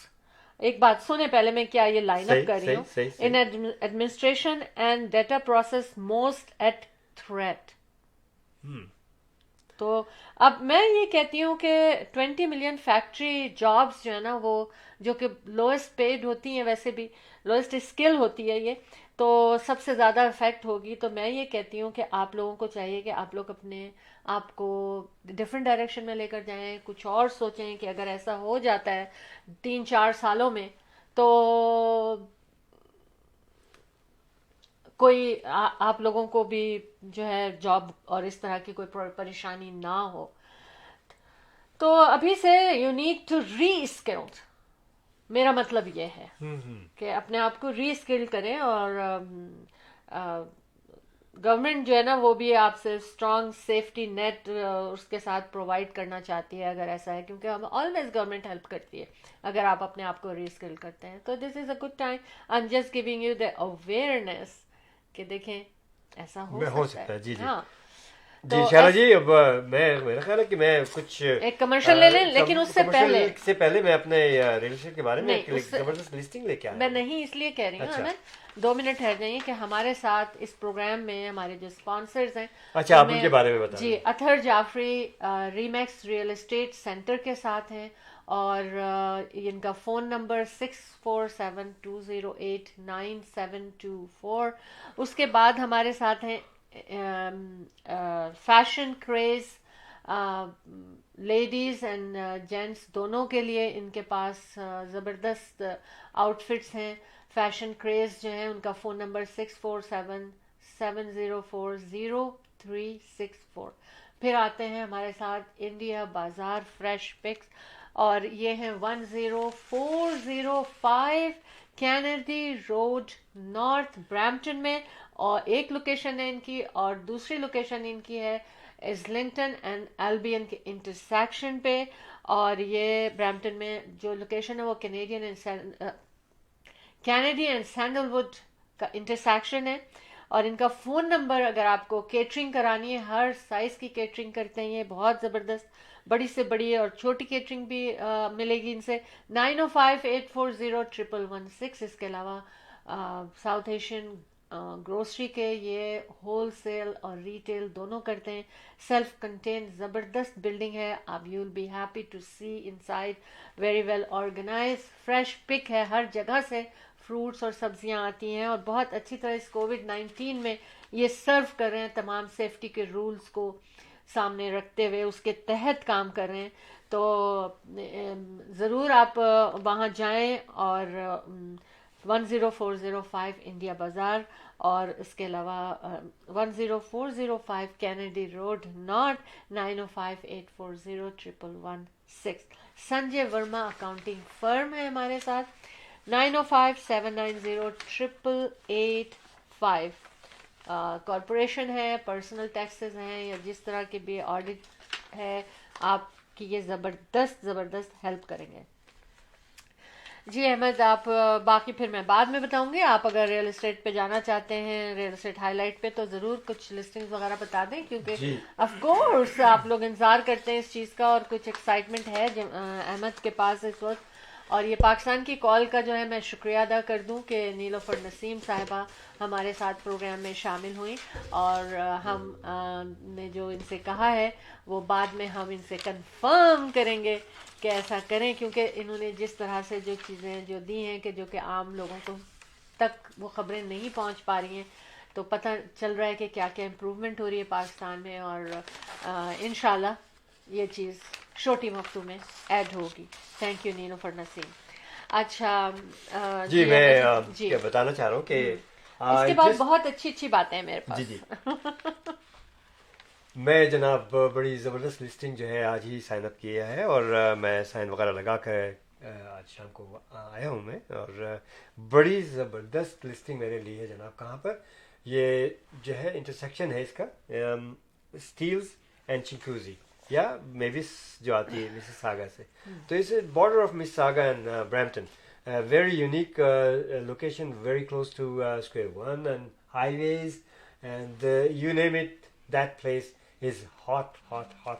एक बात सुने पहले मैं क्या ये लाइन अप कर रही हूँ. In administration and data process most at threat. تو اب میں یہ کہتی ہوں کہ 20 ملین فیکٹری جابس جو ہے نا وہ جو کہ لوئسٹ پیڈ ہوتی ہیں, ویسے بھی لوئسٹ اسکل ہوتی ہے یہ, تو سب سے زیادہ افیکٹ ہوگی. تو میں یہ کہتی ہوں کہ آپ لوگوں کو چاہیے کہ آپ لوگ اپنے آپ کو ڈفرینٹ ڈائریکشن میں لے کر جائیں, کچھ اور سوچیں کہ اگر ایسا ہو جاتا ہے 3-4 سالوں میں تو کوئی آپ لوگوں کو بھی جو ہے جاب اور اس طرح کی کوئی پریشانی نہ ہو. تو ابھی سے you need to reskilled, میرا مطلب یہ ہے کہ اپنے آپ کو ری اسکل کریں. اور گورنمنٹ جو ہے نا وہ بھی آپ سے اسٹرانگ سیفٹی نیٹ اس کے ساتھ پرووائڈ کرنا چاہتی ہے اگر ایسا ہے, کیونکہ ہم آلویز گورنمنٹ ہیلپ کرتی ہے اگر آپ اپنے آپ کو ری اسکل کرتے ہیں. تو this is a good time, I am just giving you the awareness کہ دیکھیں ایسا ہو سکتا ہے. جی جی ہاں جی شیلا جی, اب میرا خیال ہے کہ میں کچھ ایک کمرشل لے لیں, لیکن اس سے پہلے میں اپنے ریل اسٹیٹ کے بارے میں زبردست لسٹنگ لے کے آیا. میں نہیں اس لیے کہہ رہی ہوں, ہمیں 2 منٹ ٹھہر جائیے کہ ہمارے ساتھ اس پروگرام میں ہمارے جو اسپانسرز ہیں, اچھا آپ ان کے بارے میں بتائیں. جی, Athar Jafri Remax real estate centre کے ساتھ ہیں, اور ان کا فون نمبر 6472089724. اس کے بعد ہمارے ساتھ ہیں fashion craze, ladies and gents دونوں کے لیے ان کے پاس زبردست آؤٹ فٹس ہیں. فیشن کریز جو ہیں ان کا فون نمبر 6477040364. پھر آتے ہیں ہمارے ساتھ انڈیا بازار فریش پکس, اور یہ ہیں 10405 کینیڈی روڈ نارتھ برامپٹن میں, اور ایک لوکیشن ہے ان کی, اور دوسری لوکیشن ان کی ہے ایزلنگٹن اینڈ البین کے انٹرسیکشن پہ. اور یہ برامپٹن میں جو لوکیشن ہے وہ کینیڈی اینڈ سینڈل ووڈ کا انٹرسیکشن ہے. اور ان کا فون نمبر, اگر آپ کو کیٹرنگ کرانی ہے, ہر سائز کی کیٹرنگ کرتے ہیں یہ, بہت زبردست, بڑی سے بڑی اور چھوٹی کیٹرنگ بھی ملے گی ان سے, 9058401116. اس کے علاوہ ساؤتھ ایشین گروسری کے یہ ہول سیل اور ریٹیل دونوں کرتے ہیں. سیلف کنٹینڈ زبردست بلڈنگ ہے, آپ you will be happy to see inside, very well organise, fresh pick ہے, ہر جگہ سے فروٹس اور سبزیاں آتی ہیں, اور بہت اچھی طرح اس کووڈ-19 میں یہ سرو کر رہے ہیں, تمام سیفٹی کے رولز کو سامنے رکھتے ہوئے اس کے تحت کام کر رہے ہیں. تو ضرور آپ وہاں جائیں, اور 10405 انڈیا بازار, اور اس کے علاوہ 10405 Kennedy road north 9058401116. Sanjay Verma accounting firm ہے ہمارے ساتھ, 9057908885. کارپوریشن ہے, پرسنل ٹیکسز ہیں, یا جس طرح کے بھی آڈٹ ہے, آپ کی یہ زبردست ہیلپ کریں گے. جی احمد, آپ باقی پھر میں بعد میں بتاؤں گی. آپ اگر ریئل اسٹیٹ پہ جانا چاہتے ہیں, ریئل اسٹیٹ ہائی لائٹ پہ, تو ضرور کچھ لسٹنگز وغیرہ بتا دیں, کیونکہ آف کورس آپ لوگ انتظار کرتے ہیں اس چیز کا, اور کچھ ایکسائٹمنٹ ہے احمد کے پاس اس وقت. اور یہ پاکستان کی کال کا جو ہے میں شکریہ ادا کر دوں کہ نیلوفر نسیم صاحبہ ہمارے ساتھ پروگرام میں شامل ہوئیں, اور ہم نے جو ان سے کہا ہے وہ بعد میں ہم ان سے کنفرم کریں گے کہ ایسا کریں, کیونکہ انہوں نے جس طرح سے جو چیزیں جو دی ہیں کہ جو کہ عام لوگوں کو تک وہ خبریں نہیں پہنچ پا رہی ہیں, تو پتہ چل رہا ہے کہ کیا کیا امپروومنٹ ہو رہی ہے پاکستان میں, اور انشاءاللہ یہ چیز چھوٹی وقتوں میں ایڈ ہوگی. تھینک یو نیلوفر نسیم. اچھا جی, میں کیا بتانا چاہ رہا ہوں کہ اس کے بعد بہت اچھی باتیں ہیں میرے پاس. جی میں جناب بڑی زبردست لسٹنگ جو ہے آج ہی سائن اپ کیا ہے, اور میں سائن وغیرہ لگا کر آج شام کو آیا ہوں میں, اور بڑی زبردست لسٹنگ میں نے لی ہے جناب. کہاں پر یہ جو ہے انٹرسیکشن ہے اس کا, اسٹیلز اینڈ چنکوزی, یا میوس جو آتی ہے مسیساگا سے, تو اس border of Mississauga and Brampton, very unique location, very close to Square One and highways, and you name it, that place is hot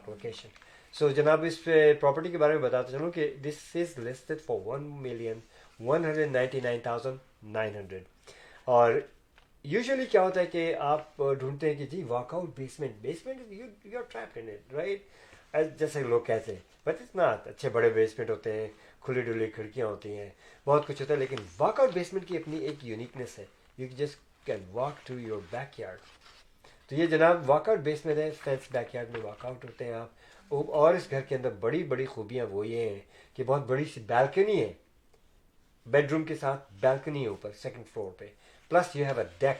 location. So جناب اس پراپرٹی کے بارے میں بتاتا چلوں کہ this is listed for $1,199,900, اور यूजुअली क्या होता है कि आप ढूंढते हैं कि जी walkout basement you are trapped in it right, जैसे लोग कहते हैं, बट इट्स नॉट. अच्छे बड़े बेसमेंट होते हैं, खुली डुली खिड़कियाँ होती हैं, बहुत कुछ होता है, लेकिन वॉकआउट बेसमेंट की अपनी एक यूनिकनेस है. You just can walk to your backyard. तो ये जनाब वॉकआउट बेसमेंट है, फेंस बैकयार्ड में वॉकआउट होते हैं आप. और इस घर के अंदर बड़ी बड़ी खूबियाँ वो ये हैं कि बहुत बड़ी सी बैल्कनी है, बेडरूम के साथ बैल्कनी है ऊपर सेकंड फ्लोर पे. Plus you have a deck,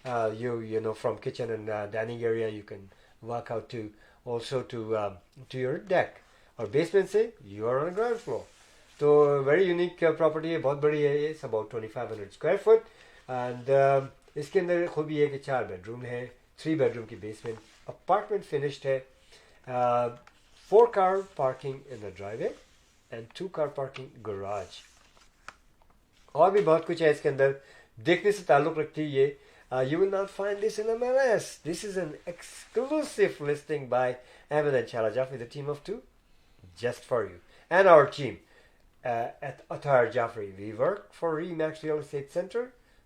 you know from kitchen and dining area you can walk out to also to your deck. और बेसमेंट से you are on the ground floor. तो very unique property है, बहुत बड़ी है. ये about 2500 square foot. And इसके अंदर खूबी है कि 4 बेडरूम है, 3 बेडरूम की बेसमेंट, अपार्टमेंट फिनिश्ड है, 4 car parking in the driveway and 2 car parking garage. और भी बहुत कुछ है इसके अंदर, देखने से ताल्लुक़ रखती है ये. You will not find this in MLS. This is an exclusive listing by Ahmed and Shala Jafri, the team of 2, just for you. And our team at Attar Jafri. We work for Remax Real Estate Center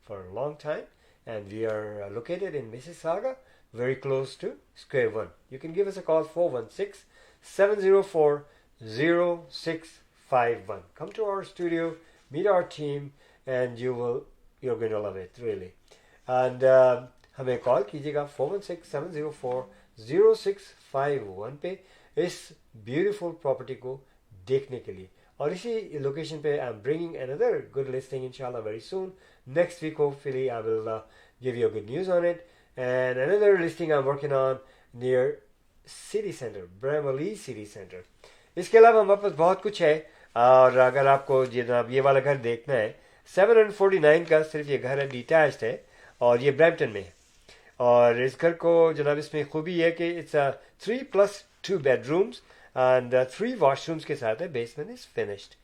for a long time, and we are located in Mississauga, very close to Square One. You can give us a call, 416-704-0651. Come to our studio, meet our team, and you're going to love it, really. And हमें call कीजिएगा 416-704-0651 पे इस beautiful property को देखने के लिए. और इसी लोकेशन पे I am bringing another good listing इंशाल्लाह very soon. Next week hopefully I will give you good news on it. And another listing I am working on near city centre, Bramalea city centre. इसके अलावा हमारे पास बहुत कुछ है. और अगर आपको जनाब ये वाला घर देखना है, 749 का सिर्फ ये घर है, डिटैच्ड है, और ये ब्रैम्पटन में है. और इस घर को जनाब इसमें खूबी है कि इट्स 3+2 बेडरूम्स एंड 3 वॉशरूम्स के साथ है. Basement is finished.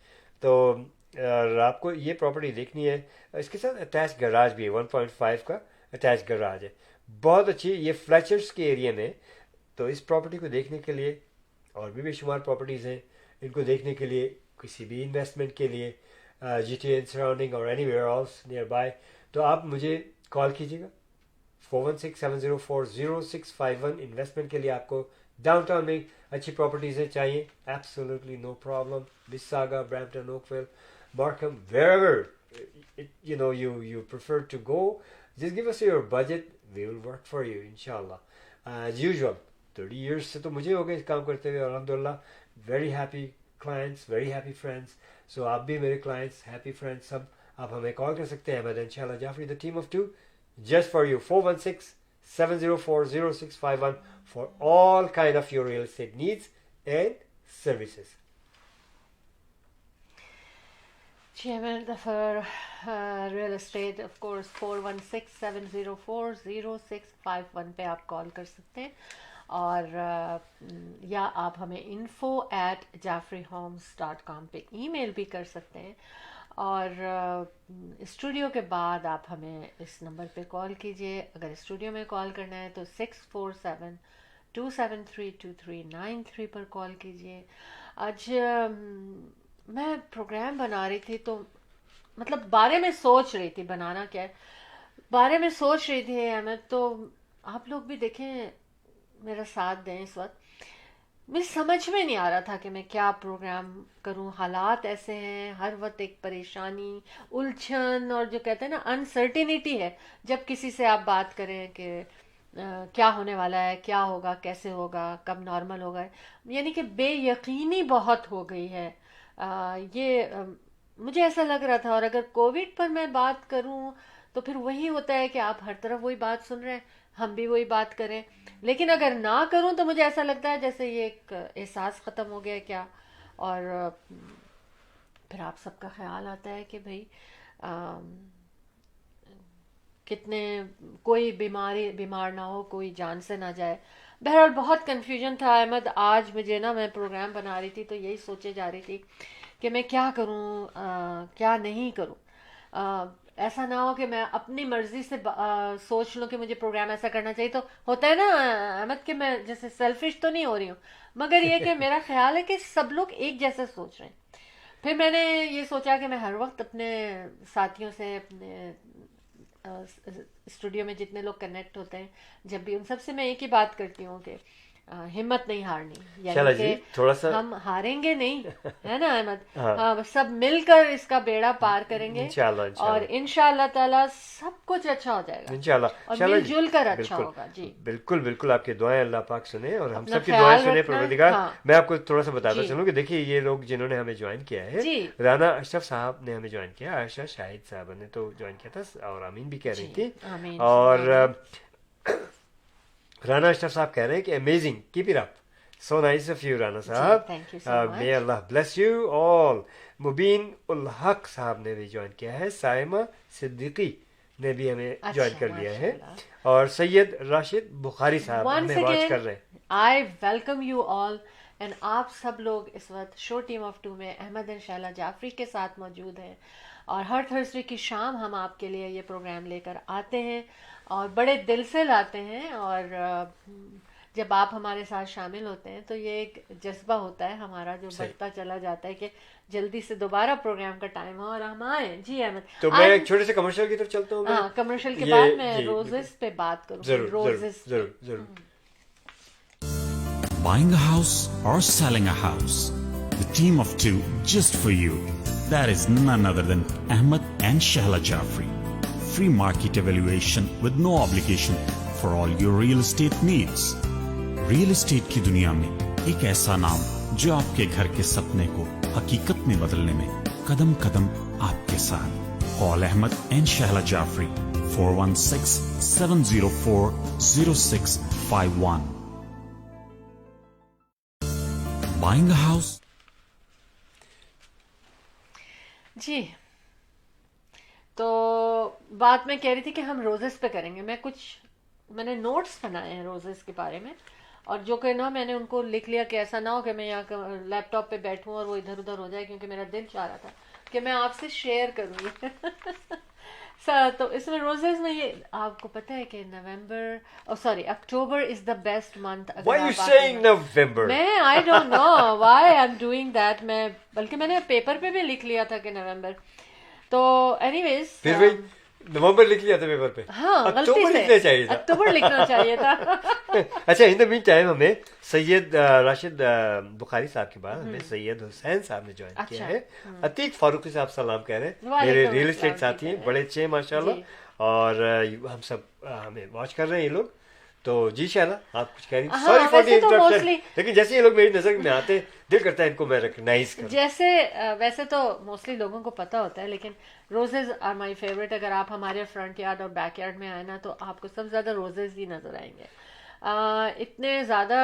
तो आपको ये प्रॉपर्टी देखनी है, इसके साथ अटैच गराज भी है, 1.5 का अटैच गराज है, बहुत अच्छी. ये फ्लैचर्स के एरिया में. तो इस प्रॉपर्टी को देखने के लिए, और भी बेशुमार प्रॉपर्टीज़ हैं, इनको देखने के लिए, किसी भी इन्वेस्टमेंट के लिए, GTA एंड सराउंडिंग और एनीवेयर एल्स नियर बाय, तो आप मुझे कॉल कीजिएगा 416-704-0651. इन्वेस्टमेंट के लिए आपको डाउनटाउन में अच्छी प्रॉपर्टीज़ चाहिए, absolutely no problem. Mississauga, Brampton, Oakville, Markham, wherever you prefer to go, just give us your budget, we will work for you inshallah. As usual, 30 years से तो मुझे हो गए इस काम करते हुए, अल्हम्दुलिल्लाह. very happy clients, very happy friends. so आप भी मेरे clients, happy friends सब. आप हमें कॉल कर सकते हैं, अहमद एंड शाला Jafri, the team of 2, just for you. 416-704-0651 for all kind of your real estate needs and services. Chairman for real estate, of course, 416-704-0651 पे आप कॉल कर सकते हैं. और या आप हमें info@jaffreyhomes.com पे ईमेल भी कर सकते हैं. और स्टूडियो के बाद आप हमें इस नंबर पे कॉल कीजिए. अगर स्टूडियो में कॉल करना है तो 647-273-2393 पर कॉल कीजिए. आज मैं प्रोग्राम बना रही थी, तो मतलब बारे में सोच रही थी, बनाना क्या है बारे में सोच रही थी अहमद. तो आप लोग भी देखें, मेरा साथ दें. इस वक्त मुझे समझ में नहीं आ रहा था कि मैं क्या प्रोग्राम करूं. हालात ऐसे हैं, हर वक्त एक परेशानी, उलझन, और जो कहते हैं ना अनसर्टिनिटी है जब किसी से आप बात करें कि क्या होने वाला है, क्या होगा, कैसे होगा, कब नॉर्मल होगा. यानी कि बेयकीनी बहुत हो गई है. मुझे ऐसा लग रहा था. और अगर कोविड पर मैं बात करूं तो फिर वही होता है कि आप हर तरफ वही बात सुन रहे हैं, हम भी वही बात करें. लेकिन अगर ना करूं तो मुझे ऐसा लगता है जैसे ये एक एहसास ख़त्म हो गया क्या. और फिर आप सबका ख्याल आता है कि भाई कितने कोई बीमार ना हो, कोई जान से ना जाए. बहरहाल बहुत कन्फ्यूजन था अहमद. आज मुझे ना, मैं प्रोग्राम बना रही थी तो यही सोचे जा रही थी कि मैं क्या करूं, क्या नहीं करूं. ऐसा ना हो कि मैं अपनी मर्जी से सोच लूं कि मुझे प्रोग्राम ऐसा करना चाहिए. तो होता है ना अहमद कि मैं जैसे सेल्फिश तो नहीं हो रही हूँ, मगर ये कि मेरा ख्याल है कि सब लोग एक जैसे सोच रहे हैं. फिर मैंने ये सोचा कि मैं हर वक्त अपने साथियों से, अपने स्टूडियो में जितने लोग कनेक्ट होते हैं, जब भी उन सब से मैं एक ही बात करती हूँ कि हिम्मत नहीं हारनी, चला यानी जी कि थोड़ा सा हम हारेंगे नहीं, है ना अहमद? हाँ। हाँ, सब मिलकर इसका बेड़ा पार करेंगे इंशाल्लाह और इंशाल्लाह ताला सब कुछ अच्छा हो जाएगा इंशाल्लाह और चलो जी, मिलजुल कर अच्छा बिल्कुल होगा। जी, बिल्कुल बिल्कुल आपकी दुआएं अल्लाह पाक सुने और हम अपना सबकी ख्याल दुआएं सुने रखना। परवरदिगार। हाँ। मैं आपको थोड़ा सा बताता जी। चलूं कि देखिए ये लोग जिन्होंने हमें ज्वाइन किया है, जी। राना अशरफ साहब ने हमें ज्वाइन किया, आयशा शाहिद साहब ने तो ज्वाइन किया था और आमीन भी कह रही जी, थी। आमीन, और राना अशरफ साहब कह रहे हैं कि amazing, keep it up, so nice of you Rana साहब, thank you so much. May अल्लाह bless you all. Mubeen ul Haq साहब ने भी ज्वाइन किया है, साइमा सिद्दीकी ने भी हमें अच्छा, ज्वाइन कर लिया है माशाल्लाह। और सैयद राशिद बुखारी साहब Once हमें वॉच again, कर रहे हैं। I welcome you all and आप सब लोग इस वक्त शो टीम ऑफ टू में अहमद एंड शहला जाफरी के साथ मौजूद हैं और हर थर्सडे की शाम हम आपके लिए ये प्रोग्राम लेकर आते हैं और बड़े दिल से लाते हैं। और जब आप हमारे साथ शामिल होते हैं तो ये एक जज्बा होता है हमारा जो बढ़ता चला जाता है कि जल्दी से दोबारा प्रोग्राम का टाइम हो और हम आए। जी अहमद, तो मैं एक छोटे से कमर्शियल की तरफ चलता हूँ। हाँ, कमर्शियल के ये- बाद मैं जी, रोजेस पे बात करूँगी। जरूर जरूर रोजेस जरूर जरूर। Buying a house or selling a house? The team of two just for you. That is none other than Ahmed and Shahla Jafri. Free market evaluation with no obligation for all your real estate needs. Real estate की दुनिया में एक ऐसा नाम जो आपके घर के सपने को हकीकत में बदलने में कदम कदम आपके साथ। Call Ahmed and Shahla Jafri 416-704-0651. Buying a house? जी, तो बात मैं कह रही थी कि हम रोजेस पे करेंगे। मैंने नोट्स बनाए हैं रोजेस के बारे में और जो कि ना मैंने उनको लिख लिया कि ऐसा ना हो कि मैं यहाँ लैपटॉप पे बैठूं और वो इधर उधर हो जाए, क्योंकि मेरा दिल चाह रहा था कि मैं आपसे शेयर करूँगी। तो इसमें रोजेस में ये आपको पता है कि October is the best month. Why you saying November? मैं आई don't know why I am doing that. मैं बल्कि मैंने पेपर पे भी लिख लिया था कि नवंबर। तो एनीवेज फिर भी नवंबर लिख लिया था पेपर पे। हाँ, गलती अक्टूबर से लिखना चाहिए था। अक्टूबर लिखना चाहिए था। अच्छा, इन द मीन टाइम हमें सैयद राशिद बुखारी साहब के बाद हमें सैयद हुसैन साहब ने ज्वाइन किया है। अतीक फारूकी साहब सलाम कह रहे हैं, मेरे वालेकुम रियल एस्टेट अस्सलाम, साथी हैं, ठीक है। बड़े अच्छे हैं माशाल्लाह। जी। और हम सब हमें वॉच कर रहे हैं ये लोग। तो जी शैला आप कुछ कह रही? हाँ, सॉरी फॉर द वैसे तो इंटरप्शन, mostly- लेकिन जैसे ये लोग मेरी नजर में आते हैं दिल करता है इनको मैं रिकग्नाइज करूं। वैसे तो मोस्टली लोगों को पता होता है, लेकिन रोजेज आर माय फेवरेट। अगर आप हमारे फ्रंट यार्ड और बैक यार्ड में आए ना तो आपको सबसे ज्यादा रोजेज ही नजर आएंगे। इतने ज़्यादा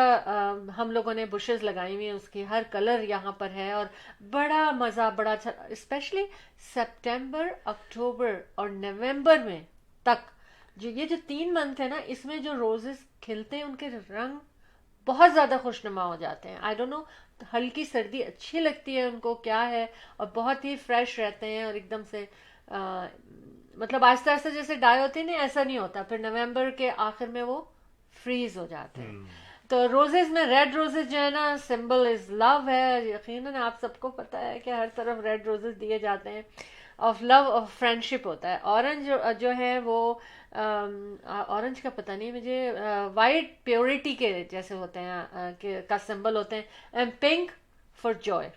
हम लोगों ने बुशेस लगाई हुई हैं, उसकी हर कलर यहाँ पर है और बड़ा मज़ा, बड़ा अच्छा, स्पेशली सितंबर, अक्टूबर और नवंबर में तक ये जो 3 मंथ है ना, इसमें जो रोजेस खिलते हैं उनके रंग बहुत ज़्यादा खुशनुमा हो जाते हैं। आई डोंट नो, हल्की सर्दी अच्छी लगती है उनको क्या है, और बहुत ही फ्रेश रहते हैं और एकदम से मतलब आहिस्ता आहिस्ता जैसे डाई होती है ना, ऐसा नहीं होता। फिर नवंबर के आखिर में वो फ्रीज हो जाते हैं। तो रोजेज में रेड रोजेज जो है ना, सिंबल इज लव है। यकीनन आप सबको पता है कि हर तरफ रेड रोजेज दिए जाते हैं, ऑफ लव ऑफ फ्रेंडशिप होता है। ऑरेंज जो है वो ऑरेंज का पता नहीं मुझे, वाइट प्योरिटी के जैसे होते हैं का सिंबल होते हैं, एंड पिंक फॉर जॉय।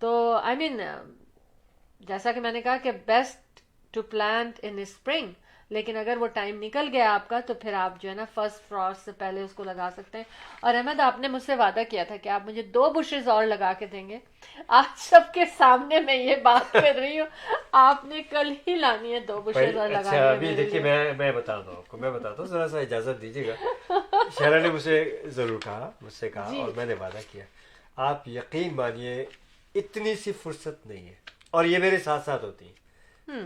तो आई मीन जैसा कि मैंने कहा कि best to plant in spring, लेकिन अगर वो टाइम निकल गया आपका तो फिर आप जो है ना फर्स्ट फ्रॉस्ट से पहले उसको लगा सकते हैं। और अहमद, आपने मुझसे वादा किया था कि आप मुझे 2 बुशेस और लगा के देंगे। आज सबके सामने मैं ये बात कर रही हूँ, आपने कल ही लानी है 2 बुशेस और लगा। अच्छा, अभी देखिए मैं बताता हूँ आपको, मैं बताता हूँ, जरा सा इजाजत दीजिएगा। शहरा ने मुझसे जरूर कहा, मुझसे कहा और मैंने वादा किया। आप यकीन मानिए इतनी सी फुर्सत नहीं है, और ये मेरे साथ साथ होती है।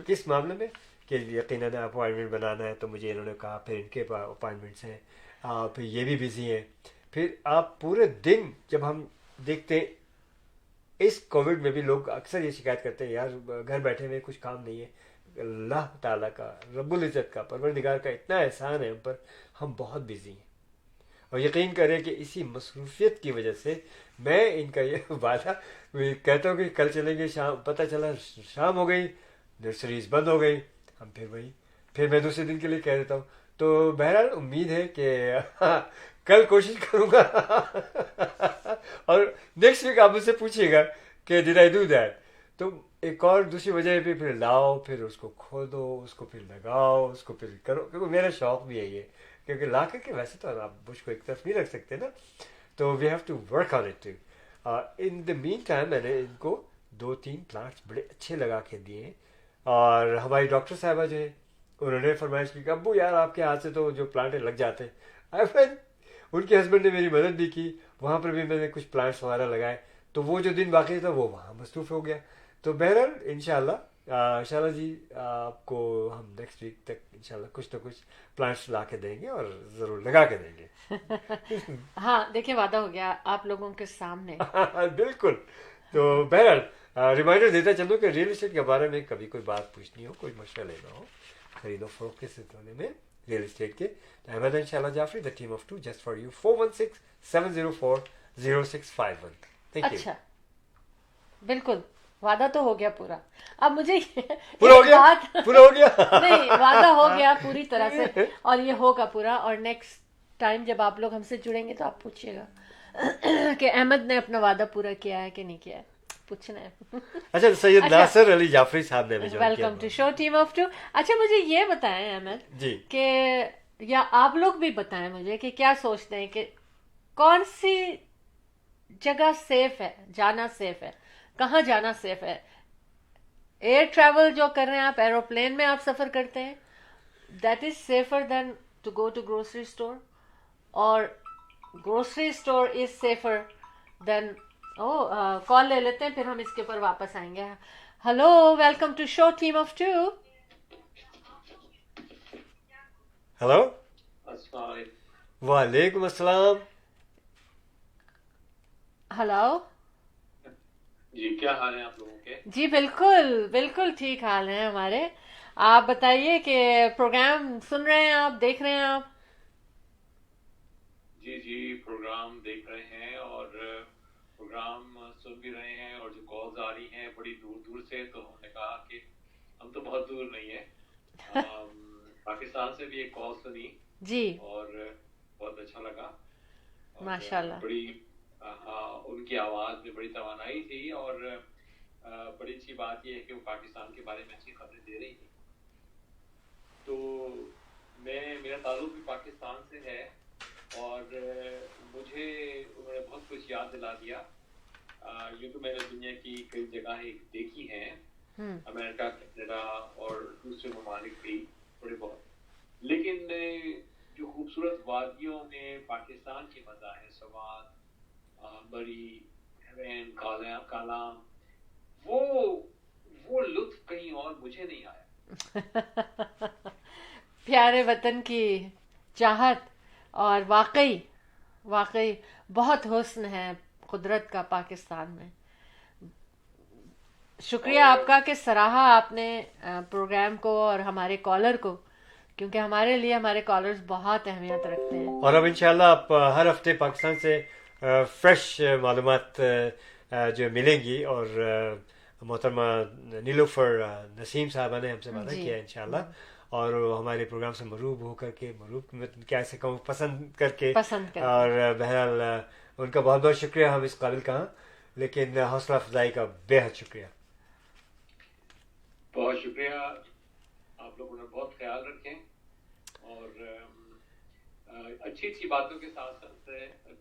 किस मामले में कि यकीनन अपॉइंटमेंट बनाना है तो मुझे इन्होंने कहा, फिर इनके अपॉइंटमेंट्स हैं, फिर ये भी बिजी हैं, फिर आप पूरे दिन जब हम देखते हैं, इस कोविड में भी लोग अक्सर ये शिकायत करते हैं, यार घर बैठे हुए कुछ काम नहीं है। अल्लाह ताला का, रब्बुल इज़्ज़त का, परवरदिगार का इतना एहसान है हम पर, हम बहुत बिजी हैं। और यकीन करें कि इसी मसरूफियत की वजह से मैं इनका ये वादा कहता हूँ कि कल चलेंगे, शाम पता चला शाम हो गई, नर्सरीज बंद हो गई, हम फिर वही फिर मैं दूसरे दिन के लिए कह देता हूँ। तो बहरहाल उम्मीद है कि कल कोशिश करूँगा और नेक्स्ट वीक आप मुझसे पूछिएगा कि डिड आई डू दैट। तो एक और दूसरी वजह पे फिर लाओ, फिर उसको खोदो, उसको फिर लगाओ, उसको फिर करो, क्योंकि मेरा शौक भी है ये, क्योंकि ला करके वैसे तो आप उसको एक तरफ नहीं रख सकते ना, तो we have to work on it too. In the mean time मैंने इनको 2-3 प्लांट्स बड़े अच्छे लगा के दिए, और हमारी डॉक्टर साहबा जो है उन्होंने फरमाइश की कि अब्बू यार आपके हाथ से तो जो प्लांट लग जाते हैं। आई वेंट, उनके हस्बैंड ने मेरी मदद भी की, वहाँ पर भी मैंने कुछ प्लांट्स वगैरह लगाए, तो वो जो दिन बाकी था वो वहाँ मसरूफ़ हो गया। तो बहरहाल इंशाल्लाह शाला जी आपको हम नेक्स्ट वीक तक इंशाल्लाह कुछ ना कुछ प्लांट्स ला के देंगे और ज़रूर लगा के देंगे। हाँ देखिए, वादा हो गया आप लोगों के सामने। बिल्कुल। तो बहरहाल रिमाइंडर देता चलूँ कि रियल एस्टेट के बारे में कभी कोई बात पूछनी हो, कोई मशवरा लेना हो, खरीदो फरोख्त के सिलसिले में रियल एस्टेट के, तो Ahmed and Shahla Jafri the team of 2 just for you 416-704-0651। Thank you. अच्छा, बिल्कुल वादा तो हो गया पूरा। अब मुझे पूरा हो गया, बात पूरा हो गया। नहीं, वादा हो गया पूरी तरह से, और ये होगा पूरा। और नेक्स्ट टाइम जब आप लोग हमसे जुड़ेंगे तो आप पूछिएगा कि अहमद ने अपना वादा पूरा किया है कि नहीं किया है, पूछना है। अच्छा, सैयद अच्छा। नासिर अली जाफरी साहब ने भी ज्वाइन वेलकम टू किया। Show team of 2। अच्छा, मुझे ये बताएं अहमद जी। कि, या आप लोग भी बताएं मुझे कि क्या सोचते हैं कि कौन सी जगह सेफ है, जाना सेफ है, कहाँ जाना सेफ है? एयर ट्रैवल जो कर रहे हैं आप, एरोप्लेन में आप सफर करते हैं, that is safer than to go to grocery store, और grocery store is safer than. Call ले लेते हैं, फिर हम इसके ऊपर वापस आएंगे। Hello, welcome to show team of 2। Hello, अस्सलाम वालेकुम अस्सलाम। हेलो जी, क्या हाल है आप लोगों के? जी, बिल्कुल बिल्कुल ठीक हाल है हमारे। आप बताइए कि प्रोग्राम सुन रहे हैं आप, देख रहे हैं आप? जी जी, प्रोग्राम देख रहे हैं और प्रोग्राम सुन भी रहे हैं, और जो कॉल्स आ रही हैं बड़ी दूर दूर से, तो हमने कहा कि हम तो बहुत दूर नहीं है, पाकिस्तान से भी एक कॉल सुनी जी, और बहुत अच्छा लगा। और माशाल्लाह। बड़ी हाँ, उनकी आवाज़ में बड़ी तवानाई थी, और बड़ी अच्छी बात यह है कि वो पाकिस्तान के बारे में अच्छी खबरें दे रही थी। तो मेरा ताल्लुक भी पाकिस्तान से है, और मुझे उन्होंने बहुत कुछ याद दिला दिया। यूँ तो मैंने दुनिया की कई जगहें देखी हैं, अमेरिका, कनाडा और दूसरे ममालिक भी थोड़े बहुत, लेकिन जो खूबसूरत वादियों में पाकिस्तान की मज़ा है, सवात, बड़ी, हरैन, कालाम, वो लुत्फ कहीं और मुझे नहीं आया। प्यारे वतन की चाहत, और वाकई वाकई बहुत हुस्न है कुदरत का पाकिस्तान में। शुक्रिया आपका कि सराहा आपने प्रोग्राम को और हमारे कॉलर को, क्योंकि हमारे लिए हमारे कॉलर्स बहुत अहमियत रखते हैं। और अब इंशाल्लाह आप हर हफ्ते पाकिस्तान से फ्रेश मालूमात जो मिलेंगी, और मोहतरमा नीलोफर नसीम साहबा ने हमसे वादा जी। किया इंशाल्लाह, और वो हमारे प्रोग्राम से मरूब होकर के, मरूब में कैसे कहूँ, पसंद करके, और बहरहाल उनका बहुत बहुत शुक्रिया। हम इस काबिल कहाँ, लेकिन हौसला अफजाई का बेहद शुक्रिया। बहुत शुक्रिया, आप लोगों ने बहुत ख्याल रखें, और अच्छी अच्छी बातों के साथ साथ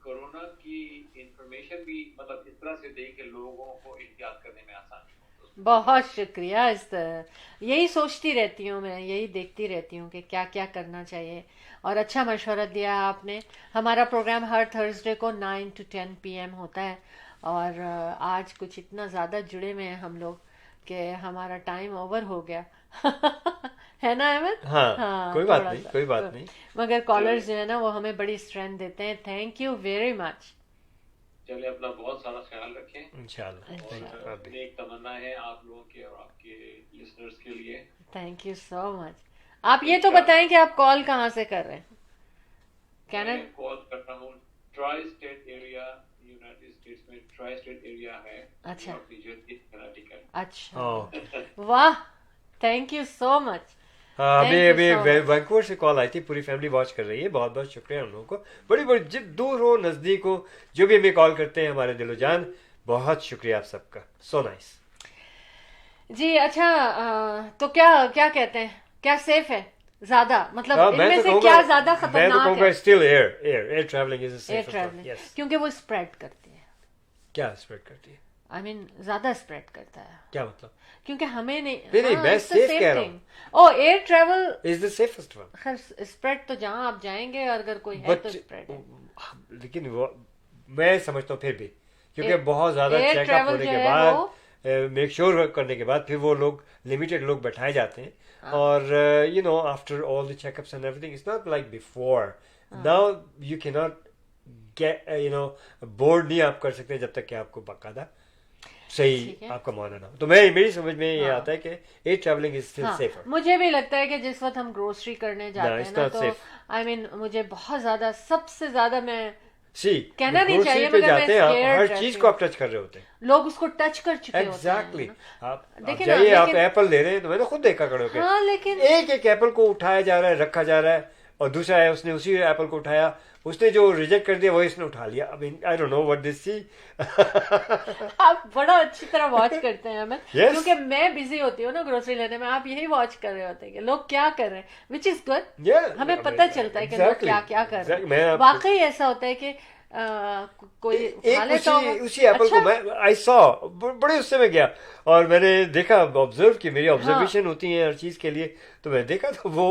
कोरोना की इंफॉर्मेशन भी मतलब इस तरह से दे कि लोगों को एहतियात करने में आसानी हो। बहुत शुक्रिया। इस तरह यही सोचती रहती हूँ मैं, यही देखती रहती हूँ कि क्या क्या करना चाहिए, और अच्छा मशवरा दिया आपने। हमारा प्रोग्राम हर थर्सडे को 9 to 10 PM होता है, और आज कुछ इतना ज़्यादा जुड़े हुए हैं हम लोग कि हमारा टाइम ओवर हो गया है ना अहमद? हाँ, कोई बात थोड़ा नहीं, सा। कोई बात नहीं। मगर कॉलर्स जो है ना, वो हमें बड़ी स्ट्रेंथ देते हैं। Thank you very much. चलिए, अपना बहुत सारा ख्याल रखें इंशाल्लाह। और अपनी एक तमन्ना है आप लोगों के और आपके लिसनर्स के लिए। Thank you so much. आप ये तो बताएं कि आप कॉल कहाँ से कर रहे हैं? मैं कॉल कर रहा हूँ tri state area, United states में ट्राई स्टेट एरिया है। अच्छा। New Jersey, Connecticut. अच्छा, वाह, थैंक यू सो मच। हाँ, Thank अभी you अभी so much. वैंकूवर से कॉल आई थी, पूरी फैमिली वॉच कर रही है, बहुत बहुत शुक्रिया उन लोगों को, बड़ी बड़ी जिब दूर हो नजदीक हो, जो भी हमें कॉल करते हैं हमारे दिलो जान, बहुत शुक्रिया आप सबका, सो नाइस। जी अच्छा, तो क्या क्या कहते हैं, क्या सेफ है ज्यादा, मतलब इनमें से क्या ज्यादा मैं तो खतरनाक कहूँगा है? Still air travelling is air safest. Travelling, yes. क्योंकि वो स्प्रेड करती है, क्या स्प्रेड करती है? आई मीन ज्यादा स्प्रेड करता है, क्या मतलब? क्योंकि हमें नहीं, नहीं, मैं it's the safe same कह रहा thing. Oh air travel is the safest one. खैर स्प्रेड तो जहां आप जाएंगे अगर कोई है तो बट स्प्रेड है। लेकिन वो मैं समझता हूँ फिर भी, क्योंकि बहुत ज्यादा एयर चेकअप ट्रैवल होने जो के है बाद, वो मेक श्योर करने के बाद, फिर वो लोग लिमिटेड लोग बैठाए जाते हैं, और you know after all the checkups and everything it's not like before. Now you can not get you know board नहीं आप कर सकते जब तक कि आपको बाकायदा सही ठीक है। आपका माना ना हो। तो मेरी समझ में ये आता है कि एयर ट्रैवलिंग इज स्टिल हाँ, सेफर। मुझे भी लगता है कि जिस वक्त हम ग्रोसरी करने जाते हैं it's ना, not तो safe. आई मीन मुझे बहुत ज्यादा, सबसे ज्यादा मैं सी कहना नहीं चाहिए, पे मगर मैं जाते हैं आप, scared हर रहती चीज हूँ। को आप टच कर रहे होते हैं। लोग उसको टच कर चुके एग्जैक्टली होते हैं। आप देखिए ना, जाइए, आप लेकिन- एप्पल ले रहे हैं तो मैंने खुद देखा खड़े होकर, हाँ लेकिन एक एक एप्पल को उठाया जा रहा है, रखा जा रहा है, और दूसरा है उसने उसी एप्पल को उठाया, उसने जो रिजेक्ट कर दिया वही इसने उठा लिया। I mean I don't know what this see. आप बड़ा अच्छी तरह वॉच करते हैं हमें, Yes. क्योंकि मैं बिजी होती हूँ ना ग्रोसरी लेने में, आप यही वॉच कर रहे होते हैं कि लोग क्या कर रहे हैं, विच इज गुड। हमें पता चलता है कि लोग क्या क्या कर रहे हैं। वाकई ऐसा होता है कि कोई उठा लेता होगा। उसी एप्पल को मैं आई सॉ बड़े उससे में गया और मैंने देखा, ऑब्जर्व की, मेरी ऑब्जर्वेशन होती है हर चीज के लिए, तो मैं देखा तो वो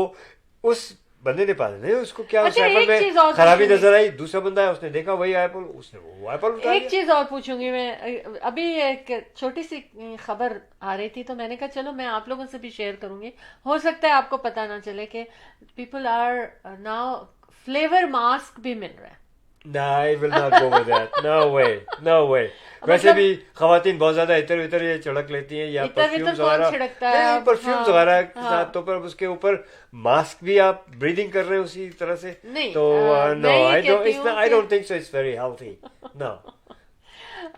उस बंदे ने पास नहीं उसको क्या उस अच्छा, एप्पल एक चीज में और खराबी पूछूंगी। नजर आई। दूसरा बंदा है उसने देखा वही एप्पल, उसने वो एप्पल उठा एक लिया। चीज और पूछूंगी मैं, अभी एक छोटी सी खबर आ रही थी तो मैंने कहा चलो मैं आप लोगों से भी शेयर करूंगी, हो सकता है आपको पता ना चले कि people are now flavour mask भी मिल रहा है। No, I will not go with that. No way, no way. वैसे भी खवातीन बहुत ज्यादा इतर इतर ये छिड़क लेती हैं, या इतर-वितर परफ्यूम्स कौन वगैरह, छिड़कता है? नहीं परफ्यूम्स हाँ, वगैरह के हाँ। साथ, तो पर उसके ऊपर मास्क भी आप ब्रीदिंग कर रहे हैं उसी तरह से, नहीं, तो नो मैं ये आई डोंट कहती हूँ आई कि- don't think so it's very healthy. No.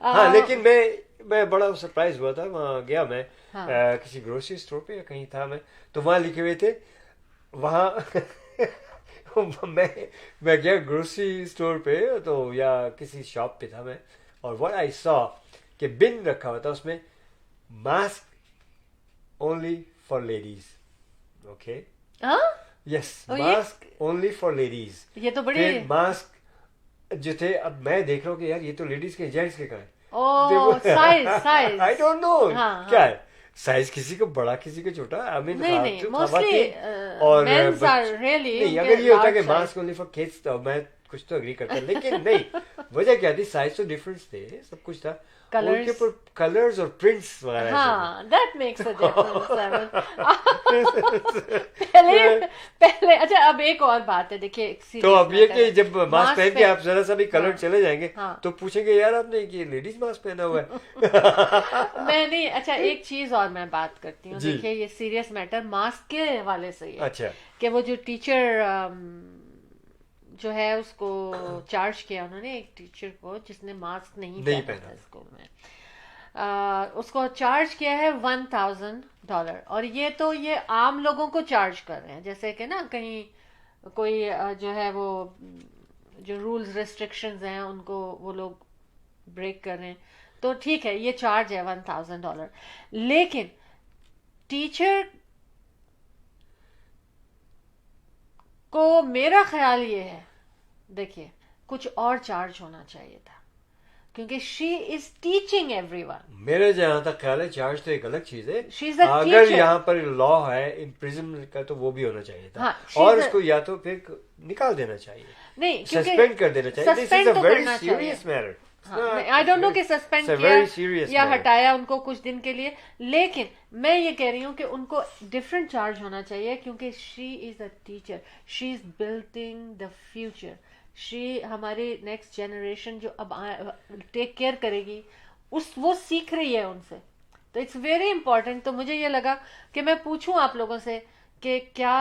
हाँ, लेकिन मैं बड़ा सरप्राइज हुआ था, वहाँ गया मैं, हाँ। किसी ग्रोसरी स्टोर पे या कहीं था मैं, तो वहाँ लिखे हुए थे वहाँ मैं गया ग्रोसरी स्टोर पे, तो या किसी शॉप पे था मैं, और व्हाट आई सॉ कि बिन रखा हुआ था उसमें mask only for ladies. Okay, हाँ यस, और ये- मास्क ओनली फॉर लेडीज। ये तो बड़ी फिर मास्क जो थे, अब मैं देख रहा हूँ कि यार ये तो लेडीज के, जेंट्स के कहाँ है? ओ साइज आई डोंट नो हाँ, क्या हाँ। है साइज, किसी को बड़ा किसी को छोटा। आई मीन नहीं मोस्टली मेंस आर रियली, नहीं, अगर ये होता कि मास्क ओनली फॉर किड्स तो मैं कुछ तो एग्री करता, लेकिन नहीं, वजह क्या थी, साइज तो डिफरेंस थे, सब कुछ था, Colours. उनके ऊपर कलर्स और प्रिंट्स वगैरह ऐसे हाँ, that makes a difference. पहले अच्छा, अब एक और बात है, देखिए एक थे। तो serious अब ये matter कि है। जब मास्क पहन के आप जरा सा भी कलर हाँ, चले जाएंगे हाँ। तो पूछेंगे यार आपने ये लेडीज मास्क पहना हुआ है। मैं नहीं, अच्छा एक चीज और मैं बात करती हूँ, जी। देखिए ये सीरियस मैटर मास्क के हवाले से ही है अच्छा, कि वो जो टीचर जो है उसको चार्ज किया उन्होंने, एक टीचर को जिसने मास्क नहीं नहीं पहना पहना। था स्कूल में, उसको चार्ज किया है $1,000, और ये तो ये आम लोगों को चार्ज कर रहे हैं, जैसे कि ना कहीं कोई जो है वो जो रूल्स रेस्ट्रिक्शंस हैं उनको वो लोग ब्रेक कर रहे हैं, तो ठीक है ये चार्ज है $1,000, लेकिन टीचर को मेरा ख्याल ये है, देखिए कुछ और चार्ज होना चाहिए था, क्योंकि शी इज टीचिंग एवरीवन। मेरे जहाँ तक ख्याल है चार्ज तो एक अलग चीज है। She is a अगर teacher. यहाँ पर लॉ है इम्प्रिजन का तो वो भी होना चाहिए था, हाँ, she और is a- उसको या तो फिर निकाल देना चाहिए, नहीं, क्योंकि सस्पेंड कर देना चाहिए। दिस suspend इज अ तो वेरी करना सीरियस चाहिए। मैटर। आई डोंट नो कि suspend It's a very serious किया या matter. हटाया उनको कुछ दिन के लिए, लेकिन मैं ये कह रही हूँ कि उनको डिफरेंट चार्ज होना चाहिए, क्योंकि she is a teacher, she is building the future, she हमारी नेक्स्ट जनरेशन जो अब टेक केयर करेगी, वो सीख रही है उनसे, तो इट्स वेरी इंपॉर्टेंट। तो मुझे ये लगा कि मैं पूछूं आप लोगों से कि क्या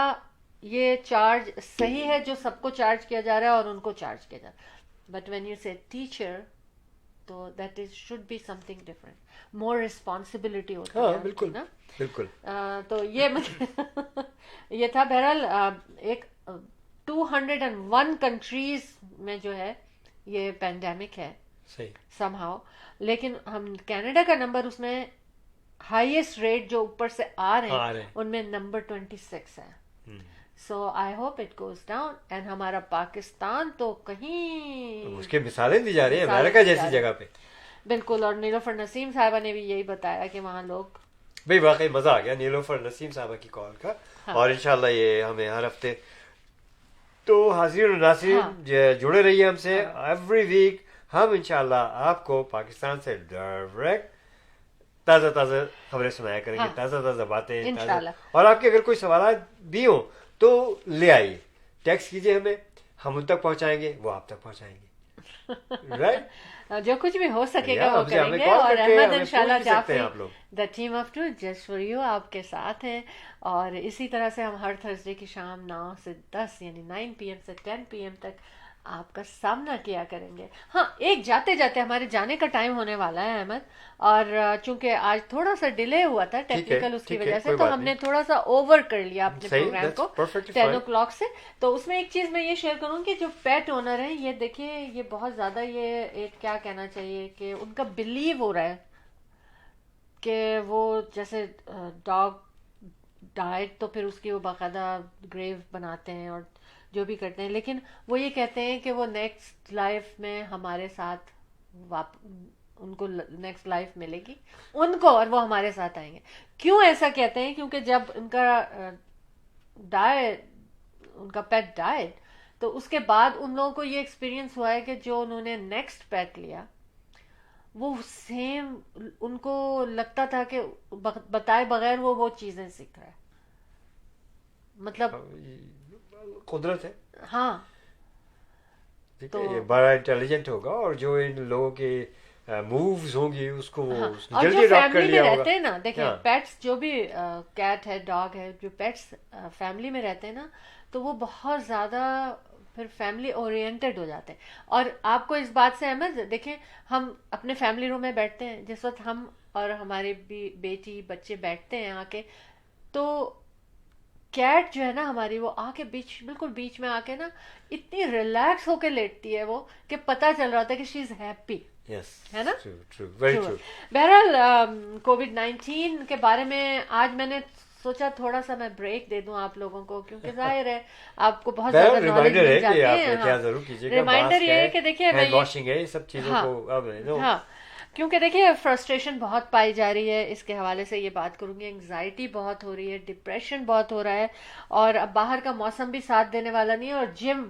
ये चार्ज सही है जो सबको चार्ज किया जा रहा है और उनको चार्ज किया जा रहा है, बट व्हेन यू से टीचर तो that is should be something different, more responsibility होती हाँ है बिल्कुल ना। बिल्कुल। तो ये मुझे ये था। बहरहाल एक 201 कंट्रीज में जो है ये पैंडेमिक है सही। समहाउ, लेकिन हम कनाडा का नंबर उसमें हाईएस्ट रेट जो ऊपर से आ रहे हैं उनमें नंबर 26 है। So I hope it goes down. And हमारा पाकिस्तान तो कहीं उसके मिसालें दी जा रही है अमेरिका जैसी जगह पे। बिल्कुल। और नीलोफर नसीम साहबा ने भी यही बताया कि वहाँ लोग, भाई वाकई मजा आ गया नीलोफर नसीम साहबा की कॉल का। हाँ। और इंशाल्लाह ये हमें हर हफ्ते तो हाजिर नासिर जुड़े रहिए हमसे एवरी वीक। हम इंशाल्लाह आपको पाकिस्तान से डायरेक्ट ताज़ा ताज़ा खबरें सुनाया करेंगे, ताज़ा ताज़ा बातें इंशाल्लाह। और आपके अगर कोई सवाल भी हो तो ले आइए, टेक्स्ट कीजिए हमें, हम उन तक पहुंचाएंगे, वो आप तक पहुंचाएंगे। राइट जो कुछ भी हो सकेगा वो हमसे हमें करेंगे। कॉल और करके अहमद हमें इंशाल्लाह पूछ भी सकते जाफरी हैं आप लोग। The team of two just for you आपके साथ हैं। और इसी तरह से हम हर थर्सडे की शाम 9 से 10 यानी 9 PM से 10 PM तक आपका सामना किया करेंगे। हाँ, एक जाते जाते हमारे जाने का टाइम होने वाला है अहमद, और चूंकि आज थोड़ा सा डिले हुआ था टेक्निकल उसकी वजह से, तो हमने थोड़ा सा ओवर कर लिया अपने प्रोग्राम को 10 o'clock से। तो उसमें एक चीज मैं ये शेयर करूँ कि जो पेट ओनर है, ये देखिए ये बहुत ज्यादा ये एक क्या कहना चाहिए कि उनका बिलीव हो रहा है कि वो जैसे डॉग डाइट तो फिर उसकी वो बाकायदा ग्रेव बनाते हैं और जो भी करते हैं, लेकिन वो ये कहते हैं कि वो नेक्स्ट लाइफ में हमारे साथ उनको नेक्स्ट लाइफ मिलेगी उनको, और वो हमारे साथ आएंगे। क्यों ऐसा कहते हैं? क्योंकि जब उनका पेट डाइड तो उसके बाद उन लोगों को ये एक्सपीरियंस हुआ है कि जो उन्होंने नेक्स्ट पेट लिया वो सेम उनको लगता था कि बताए बगैर वो चीजें सीख रहा है। मतलब कुदरत है। हाँ, तो ये बड़ा इंटेलिजेंट होगा और जो इन लोगों के मूव्स होंगी उसको वो और जल्दी जो अडॉप्ट कर फैमिली में लिया होगा। रहते हैं ना, देखिए हाँ। पेट्स जो भी कैट है डॉग है, जो पेट्स फैमिली में रहते हैं ना, तो वो बहुत ज्यादा फिर फैमिली ओरिएंटेड हो जाते हैं। और आपको इस बात से अहमद देखें, हम अपने फैमिली रूम में बैठते हैं, जिस वक्त हम और हमारे बेटी बच्चे बैठते हैं आके, तो कैट जो है ना हमारी, वो आके बिल्कुल बीच में आके ना इतनी रिलैक्स होके लेटती है वो कि पता चल रहा होता है कि शी इज हैप्पी। है ना? True, very true. बहरहाल कोविड-19 के बारे में आज मैंने सोचा थोड़ा सा मैं ब्रेक दे दूं आप लोगों को, क्योंकि जाहिर है आपको बहुत ज्यादा नॉलेज मिल जाती है। रिमाइंडर ये है कि देखिए मैं वॉशिंग है, सब चीजों को अब हाँ, क्योंकि देखिए फ्रस्ट्रेशन बहुत पाई जा रही है, इसके हवाले से ये बात करूंगी। एंग्जाइटी बहुत हो रही है, डिप्रेशन बहुत हो रहा है, और अब बाहर का मौसम भी साथ देने वाला नहीं है, और जिम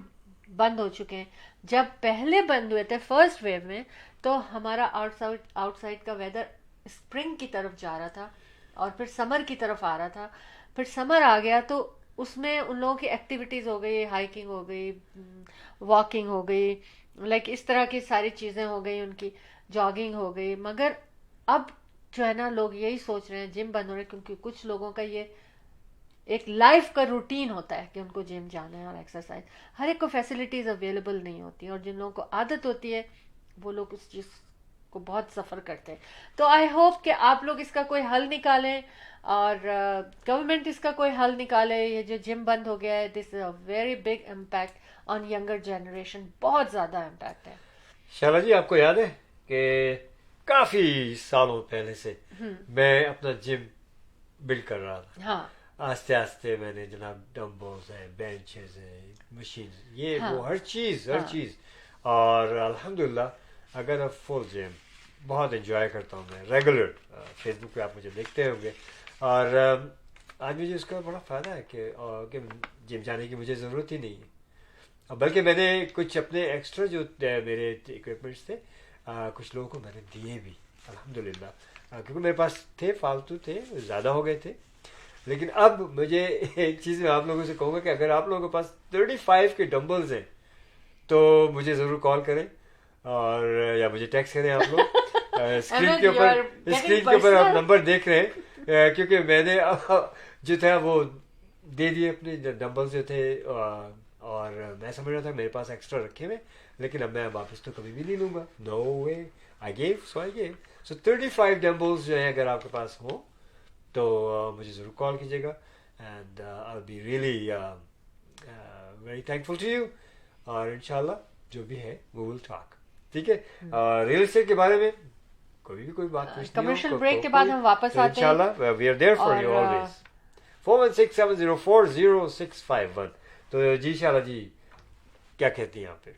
बंद हो चुके हैं। जब पहले बंद हुए थे फर्स्ट वेव में, तो हमारा आउटसाइड का वेदर स्प्रिंग की तरफ जा रहा था और फिर समर की तरफ आ रहा था। फिर समर आ गया तो उसमें उन लोगों की एक्टिविटीज हो गई, हाइकिंग हो गई, वॉकिंग हो गई, लाइक इस तरह की सारी चीजें हो गई, उनकी जॉगिंग हो गई। मगर अब जो है ना लोग यही सोच रहे हैं, जिम बंद हो रहे हैं, क्योंकि कुछ लोगों का ये एक लाइफ का रूटीन होता है कि उनको जिम जाना है और एक्सरसाइज। हर एक को फैसिलिटीज अवेलेबल नहीं होती, और जिन लोगों को आदत होती है वो लोग उस चीज को बहुत सफर करते हैं। तो आई होप कि आप लोग इसका कोई हल निकालें, और गवर्नमेंट इसका कोई हल निकाले। ये जो जिम बंद हो गया है, this is a very big impact on younger generation, बहुत ज्यादा इम्पैक्ट है। शाला जी, आपको याद है कि काफी सालों पहले से मैं अपना जिम बिल्ड कर रहा था। हाँ, आस्ते आस्ते मैंने जनाब डम्बल्स हैं, बेंचेस हैं, मशीन, ये वो हर चीज और अल्हम्दुलिल्लाह अगर अब फुल जिम बहुत एंजॉय करता हूँ मैं। रेगुलर फेसबुक पे आप मुझे देखते होंगे, और आज मुझे उसका बड़ा फ़ायदा है कि जिम जाने की मुझे ज़रूरत ही नहीं है। बल्कि मैंने कुछ अपने एक्स्ट्रा जो मेरे इक्विपमेंट्स थे, कुछ लोगों को मैंने दिए भी अल्हम्दुलिल्लाह, क्योंकि मेरे पास थे, फालतू थे, ज़्यादा हो गए थे। लेकिन अब मुझे एक चीज़ मैं आप लोगों से कहूँगा कि अगर आप लोगों के पास 35 के डम्बल्स हैं तो मुझे ज़रूर कॉल करें, और या मुझे टेक्स्ट करें आप लोग। स्क्रीन के ऊपर आप नंबर देख रहे हैं, क्योंकि मैंने जो था वो दे दिए अपने डंबल जो थे اور میں سمجھ رہا تھا میرے پاس ایکسٹرا رکھے ہوئے, لیکن اب میں واپس تو کبھی بھی نہیں لوں گا. نو وے, آئی گیو سو 35 ڈمبلز جو ہیں اگر آپ کے پاس ہوں تو مجھے ضرور کال کیجیے گا, and I be really very thankful to you. اور انشاءاللہ جو بھی ہے وی ول ٹاک. ٹھیک ہے, ریئل اسٹیٹ کے بارے میں کوئی بات پوچھنی ہو, کمرشل بریک کے بعد ہم واپس آتے ہیں انشاءاللہ we are there for you always. 4167040651. تو جی شالا جی کیا کہتی ہیں آپ پہ؟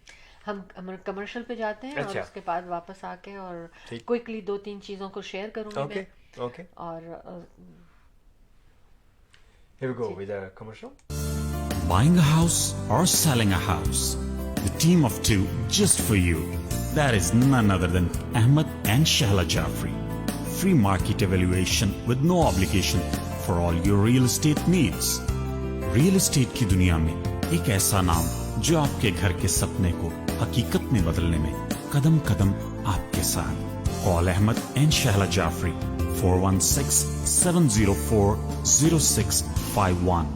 ہم کمرشل پہ جاتے ہیں اور اس کے بعد واپس آ کے اور کوئکلی 2-3 چیزوں کو شیئر کروں گی میں. اوکے, اور here we go with a commercial. Buying a house or selling a house? The team of two just for you. That is none other than Ahmed and Shahla Jafri. Free market evaluation with no obligation for all your real estate needs. Real estate کی دنیا میں ایک ایسا نام جو آپ کے گھر کے سپنے کو حقیقت میں بدلنے میں قدم قدم آپ کے ساتھ. Call Ahmed and Shahla Jafri 416-704-0651.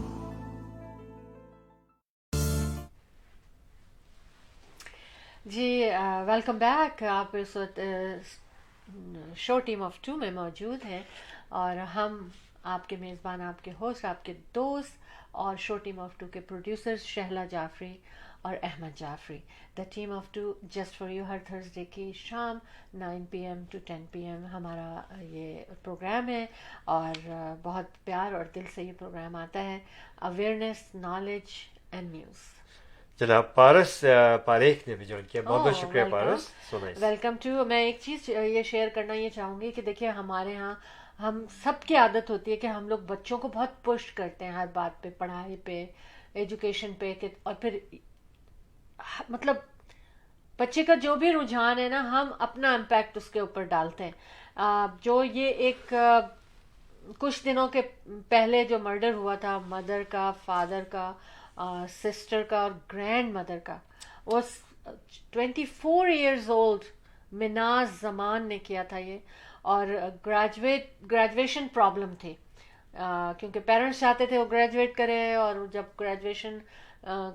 جی ویلکم بیک. آپ اس وقت شو ٹیم آف 2 میں موجود ہیں اور ہم آپ کے میزبان, آپ کے ہوسٹ, آپ کے دوست اور شو ٹیم آف 2 کے پروڈیوسرز شہلا جعفری اور Ahmed Jafri. The team of 2 just for you ہر تھرسڈے کی شام 9 PM to 10 PM ہمارا یہ پروگرام ہے, اور بہت پیار اور دل سے یہ پروگرام آتا ہے. Awareness, knowledge and news. جناب پارس پاریخ نے بھی جوائن کیا, بہت بہت شکریہ پارس. Welcome to. میں ایک چیز یہ شیئر کرنا یہ چاہوں گی کہ دیکھیے ہمارے ہاں ہم سب کی عادت ہوتی ہے کہ ہم لوگ بچوں کو بہت پش کرتے ہیں ہر بات پہ, پڑھائی پہ, ایجوکیشن پہ, اور پھر مطلب بچے کا جو بھی رجحان ہے نا ہم اپنا امپیکٹ اس کے اوپر ڈالتے ہیں. جو یہ ایک کچھ دنوں کے پہلے جو مرڈر ہوا تھا مدر کا, فادر کا, سسٹر کا اور گرینڈ مدر کا, وہ 24 ایئرز اولڈ مناز زمان نے کیا تھا یہ, اور گریجویشن پرابلم تھی کیونکہ پیرنٹس چاہتے تھے وہ گریجویٹ کرے, اور جب گریجویشن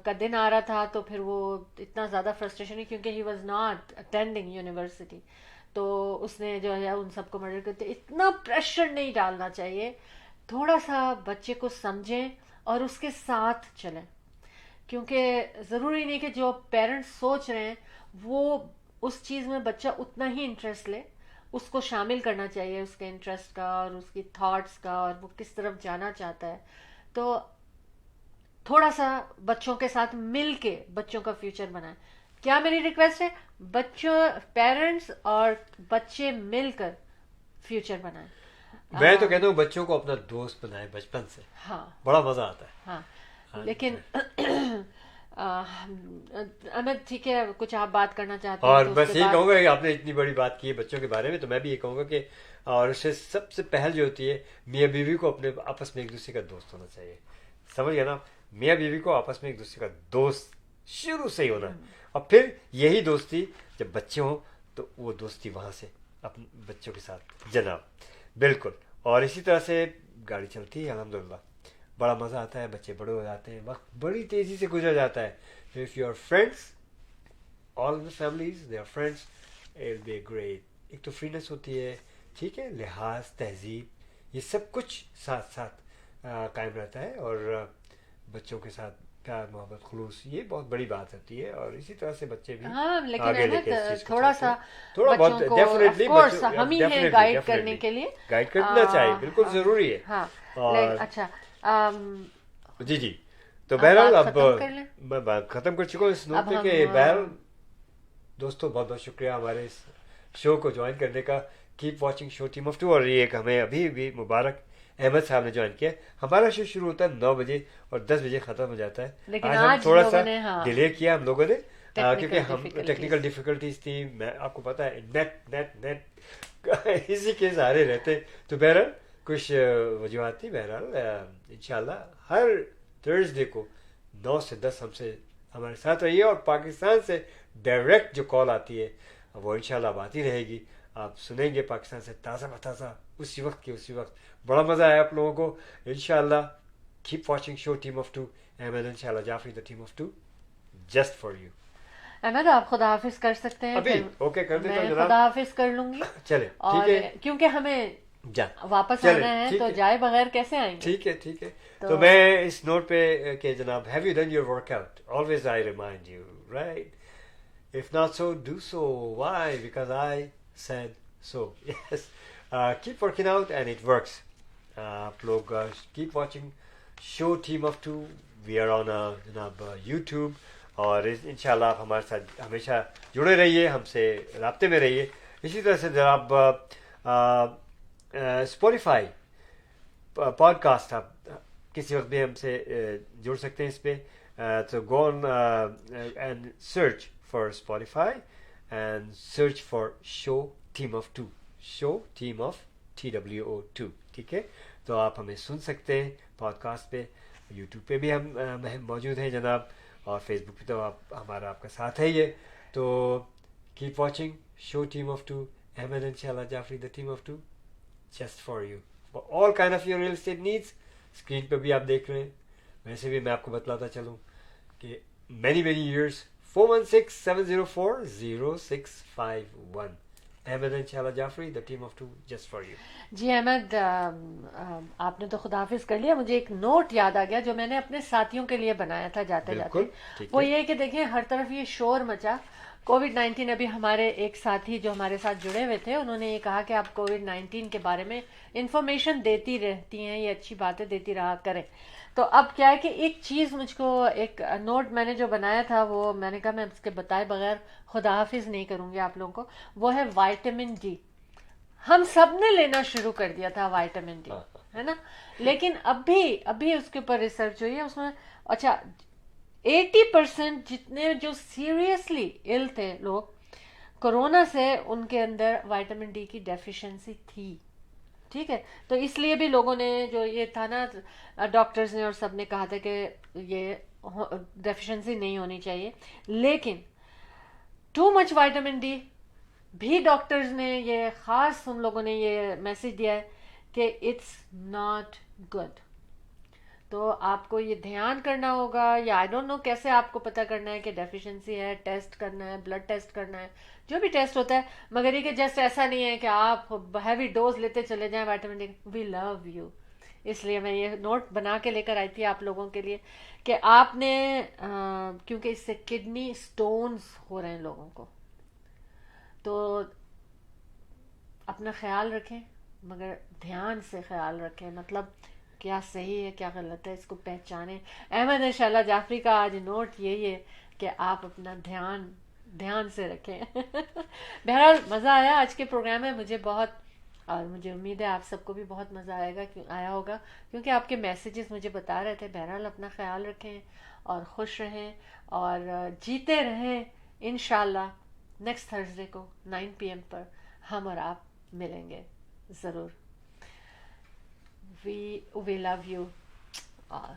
کا دن آ رہا تھا تو پھر وہ اتنا زیادہ فرسٹریشن ہے کیونکہ he was not attending university, تو اس نے جو ہے ان سب کو مرڈر کرتے. اتنا پریشر نہیں ڈالنا چاہیے, تھوڑا سا بچے کو سمجھیں اور اس کے ساتھ چلیں, کیونکہ ضروری نہیں کہ جو پیرنٹس سوچ رہے ہیں وہ اس چیز میں بچہ اتنا ہی انٹرسٹ لے. اس کو شامل کرنا چاہیے اس کے انٹرسٹ کا اور اس کی تھاٹس کا, اور وہ کس طرف جانا چاہتا ہے. تو تھوڑا سا بچوں کے ساتھ مل کے بچوں کا فیوچر بنائیں. کیا میری ریکویسٹ ہے, بچوں, پیرنٹس اور بچے مل کر فیوچر بنائیں. میں تو کہتا ہوں بچوں کو اپنا دوست بنائیں بچپن سے, ہاں بڑا مزہ آتا ہے. ہاں لیکن احمد ٹھیک ہے, کچھ آپ بات کرنا چاہتے ہیں؟ اور بس یہ کہوں گا کہ آپ نے اتنی بڑی بات کی ہے بچوں کے بارے میں, تو میں بھی یہ کہوں گا کہ اور اس سے سب سے پہل جو ہوتی ہے میاں بیوی کو اپنے آپس میں ایک دوسرے کا دوست ہونا چاہیے. سمجھ گیا نا, میاں بیوی کو آپس میں ایک دوسرے کا دوست شروع سے ہی ہونا, اور پھر یہی دوستی جب بچے ہوں تو وہ دوستی وہاں سے اپنے بچوں کے ساتھ. جناب بالکل. اور اسی طرح سے گاڑی چلتی ہے الحمدللہ, بڑا مزہ آتا ہے, بچے بڑے ہو جاتے ہیں, وقت بڑی تیزی سے گزر جاتا ہے. If you are friends, all the families they are friends, it will be great. ایک تو فرینس ہوتی ہے, ٹھیک ہے, لحاظ, تہذیب, یہ سب کچھ ساتھ ساتھ قائم رہتا ہے, اور بچوں کے ساتھ پیار, محبت, خلوص, یہ بہت بڑی بات ہوتی ہے. اور اسی طرح سے بچے بھی آگے لے کے اس چیز کو تھوڑا سا تھوڑا بہت ڈیفینیٹلی ہم ہی ہیں گائیڈ کرنے کے لیے, گائیڈ کرنا چاہیے, بالکل ضروری ہے. ہاں اچھا جی جی. تو بہرحال اب ختم کر لیں, میں بات ختم کر چکا ہوں اس نوٹ پہ کہ بہرحال دوستوں بہت بہت شکریہ ہمارے اس شو کو جوائن کرنے کا. Keep watching show Team of 2. اور یہ ایک ہمیں ابھی بھی مبارک احمد صاحب نے جوائن کیا. ہمارا شو شروع ہوتا ہے 9 بجے اور 10 بجے ختم ہو جاتا ہے. لیکن ہم تھوڑا سا ڈیلے کیا ہم لوگوں نے کیونکہ ہم ٹیکنیکل ڈیفیکلٹیز تھی. میں آپ کو پتا ہے نیٹ اسی کے سہارے رہتے. تو بہرحال کچھ وجوہات تھی. بہرحال انشاءاللہ ہر تھرسڈے کو 9 سے 10 ہمارے ساتھ رہیے. اور پاکستان سے ڈائریکٹ جو کال آتی ہے وہ انشاءاللہ اب آتی رہے گی. آپ سنیں گے پاکستان سے تازہ بتازہ اسی وقت. بڑا مزہ آیا آپ لوگوں کو انشاءاللہ. Keep watching show Team of 2 Ahmed and Shahla Jafri, the team of two, just for you. Ahmed आप खुदा हाफिज कर सकते हैं, अभी फिर ओके कर देता हूँ मैं जनाब. खुदा हाफिज कर लूंगी. चले ठीक और है, क्योंकि हमें जा वापस चले, आना है ठीक तो है. जाए बगैर कैसे आएंगे. ठीक है. तो मैं इस नोट पे कि जनाब, have you done your workout? Always I remind you, right? If not so, do so. Why? Because I said so. Yes, keep working out and it works. आप लोग keep watching show team of two. We are on जनाब YouTube, और इंशाल्लाह आप हमारे साथ हमेशा जुड़े रहिए, हमसे राब्ते में रहिए. इसी तरह से जनाब स्पॉटिफाई पॉडकास्ट आप किसी वक्त भी हमसे जुड़ सकते हैं इस पे. तो go on and search for Spotify and search for show team of two. Show team of TWO2. ठीक है, तो आप हमें सुन सकते हैं पॉडकास्ट पे. यूट्यूब पे भी हम मौजूद हैं जनाब, और फेसबुक पे तो आप हमारा आपका साथ है ये. तो keep watching show team of two. Ahmed and Shahla Jafri, the team of two, just for you, for all kind of your real estate needs. Screen पे भी आप देख रहे हैं. वैसे भी मैं आपको बतलाता चलूँ कि many years. 416-704-0651. Ahmed and Shahla Jafri, the team of two, just for you. जी अहमद, आपने तो खुदा हाफिज कर लिया. मुझे एक नोट याद आ गया जो मैंने अपने साथियों के लिए बनाया था जाते बिल्कुल, जाते. ठीक वो है. ये कि देखिए हर तरफ ये शोर मचा. कोविड-19, अभी हमारे एक साथी जो हमारे साथ जुड़े हुए थे, उन्होंने ये कहा कि आप कोविड-19 के बारे में इंफॉर्मेशन देती रहती हैं, ये अच्छी बातें देती रहा करें. तो अब क्या है कि एक चीज़ मुझको, एक नोट मैंने जो बनाया था, वो मैंने कहा मैं उसके बताए बगैर खुदा हाफिज नहीं करूँगी आप लोगों को. वो है विटामिन डी. हम सब ने लेना शुरू कर दिया था विटामिन डी, है ना. लेकिन अभी उसके ऊपर रिसर्च हुई है. उसमें अच्छा 80% जितने जो सीरियसली इल थे लोग कोरोना से, उनके अंदर विटामिन डी की डेफिशिएंसी थी. ठीक है, तो इसलिए भी लोगों ने, जो ये था ना, डॉक्टर्स ने और सब ने कहा था कि ये डेफिशिएंसी नहीं होनी चाहिए. लेकिन टू मच विटामिन डी भी डॉक्टर्स ने, ये खास उन लोगों ने ये मैसेज दिया है कि इट्स नॉट गुड. तो आपको ये ध्यान करना होगा, या आई डोंट नो कैसे आपको पता करना है कि डेफिशिएंसी है. टेस्ट करना है, ब्लड टेस्ट करना है, जो भी टेस्ट होता है. मगर ये कि जस्ट ऐसा नहीं है कि आप हैवी डोज लेते चले जाएं vitamin D. We love you. इसलिए मैं ये नोट बना के लेकर आई थी आप लोगों के लिए कि आपने क्योंकि इससे किडनी स्टोन्स हो रहे हैं लोगों को, तो अपना ख्याल रखें, मगर ध्यान से ख्याल रखें. मतलब क्या सही है क्या गलत है, इसको पहचानें. अहमद और शाहला जाफरी का आज नोट यही है कि आप अपना ध्यान से रखें. बहरहाल मज़ा आया आज के प्रोग्राम में मुझे बहुत, और मुझे उम्मीद है आप सबको भी बहुत मज़ा आया होगा, क्योंकि आपके मैसेजेस मुझे बता रहे थे. बहरहाल अपना ख्याल रखें और खुश रहें और जीते रहें. इंशाल्लाह नेक्स्ट थर्सडे को 9 PM पर हम और आप मिलेंगे ज़रूर. We love you all.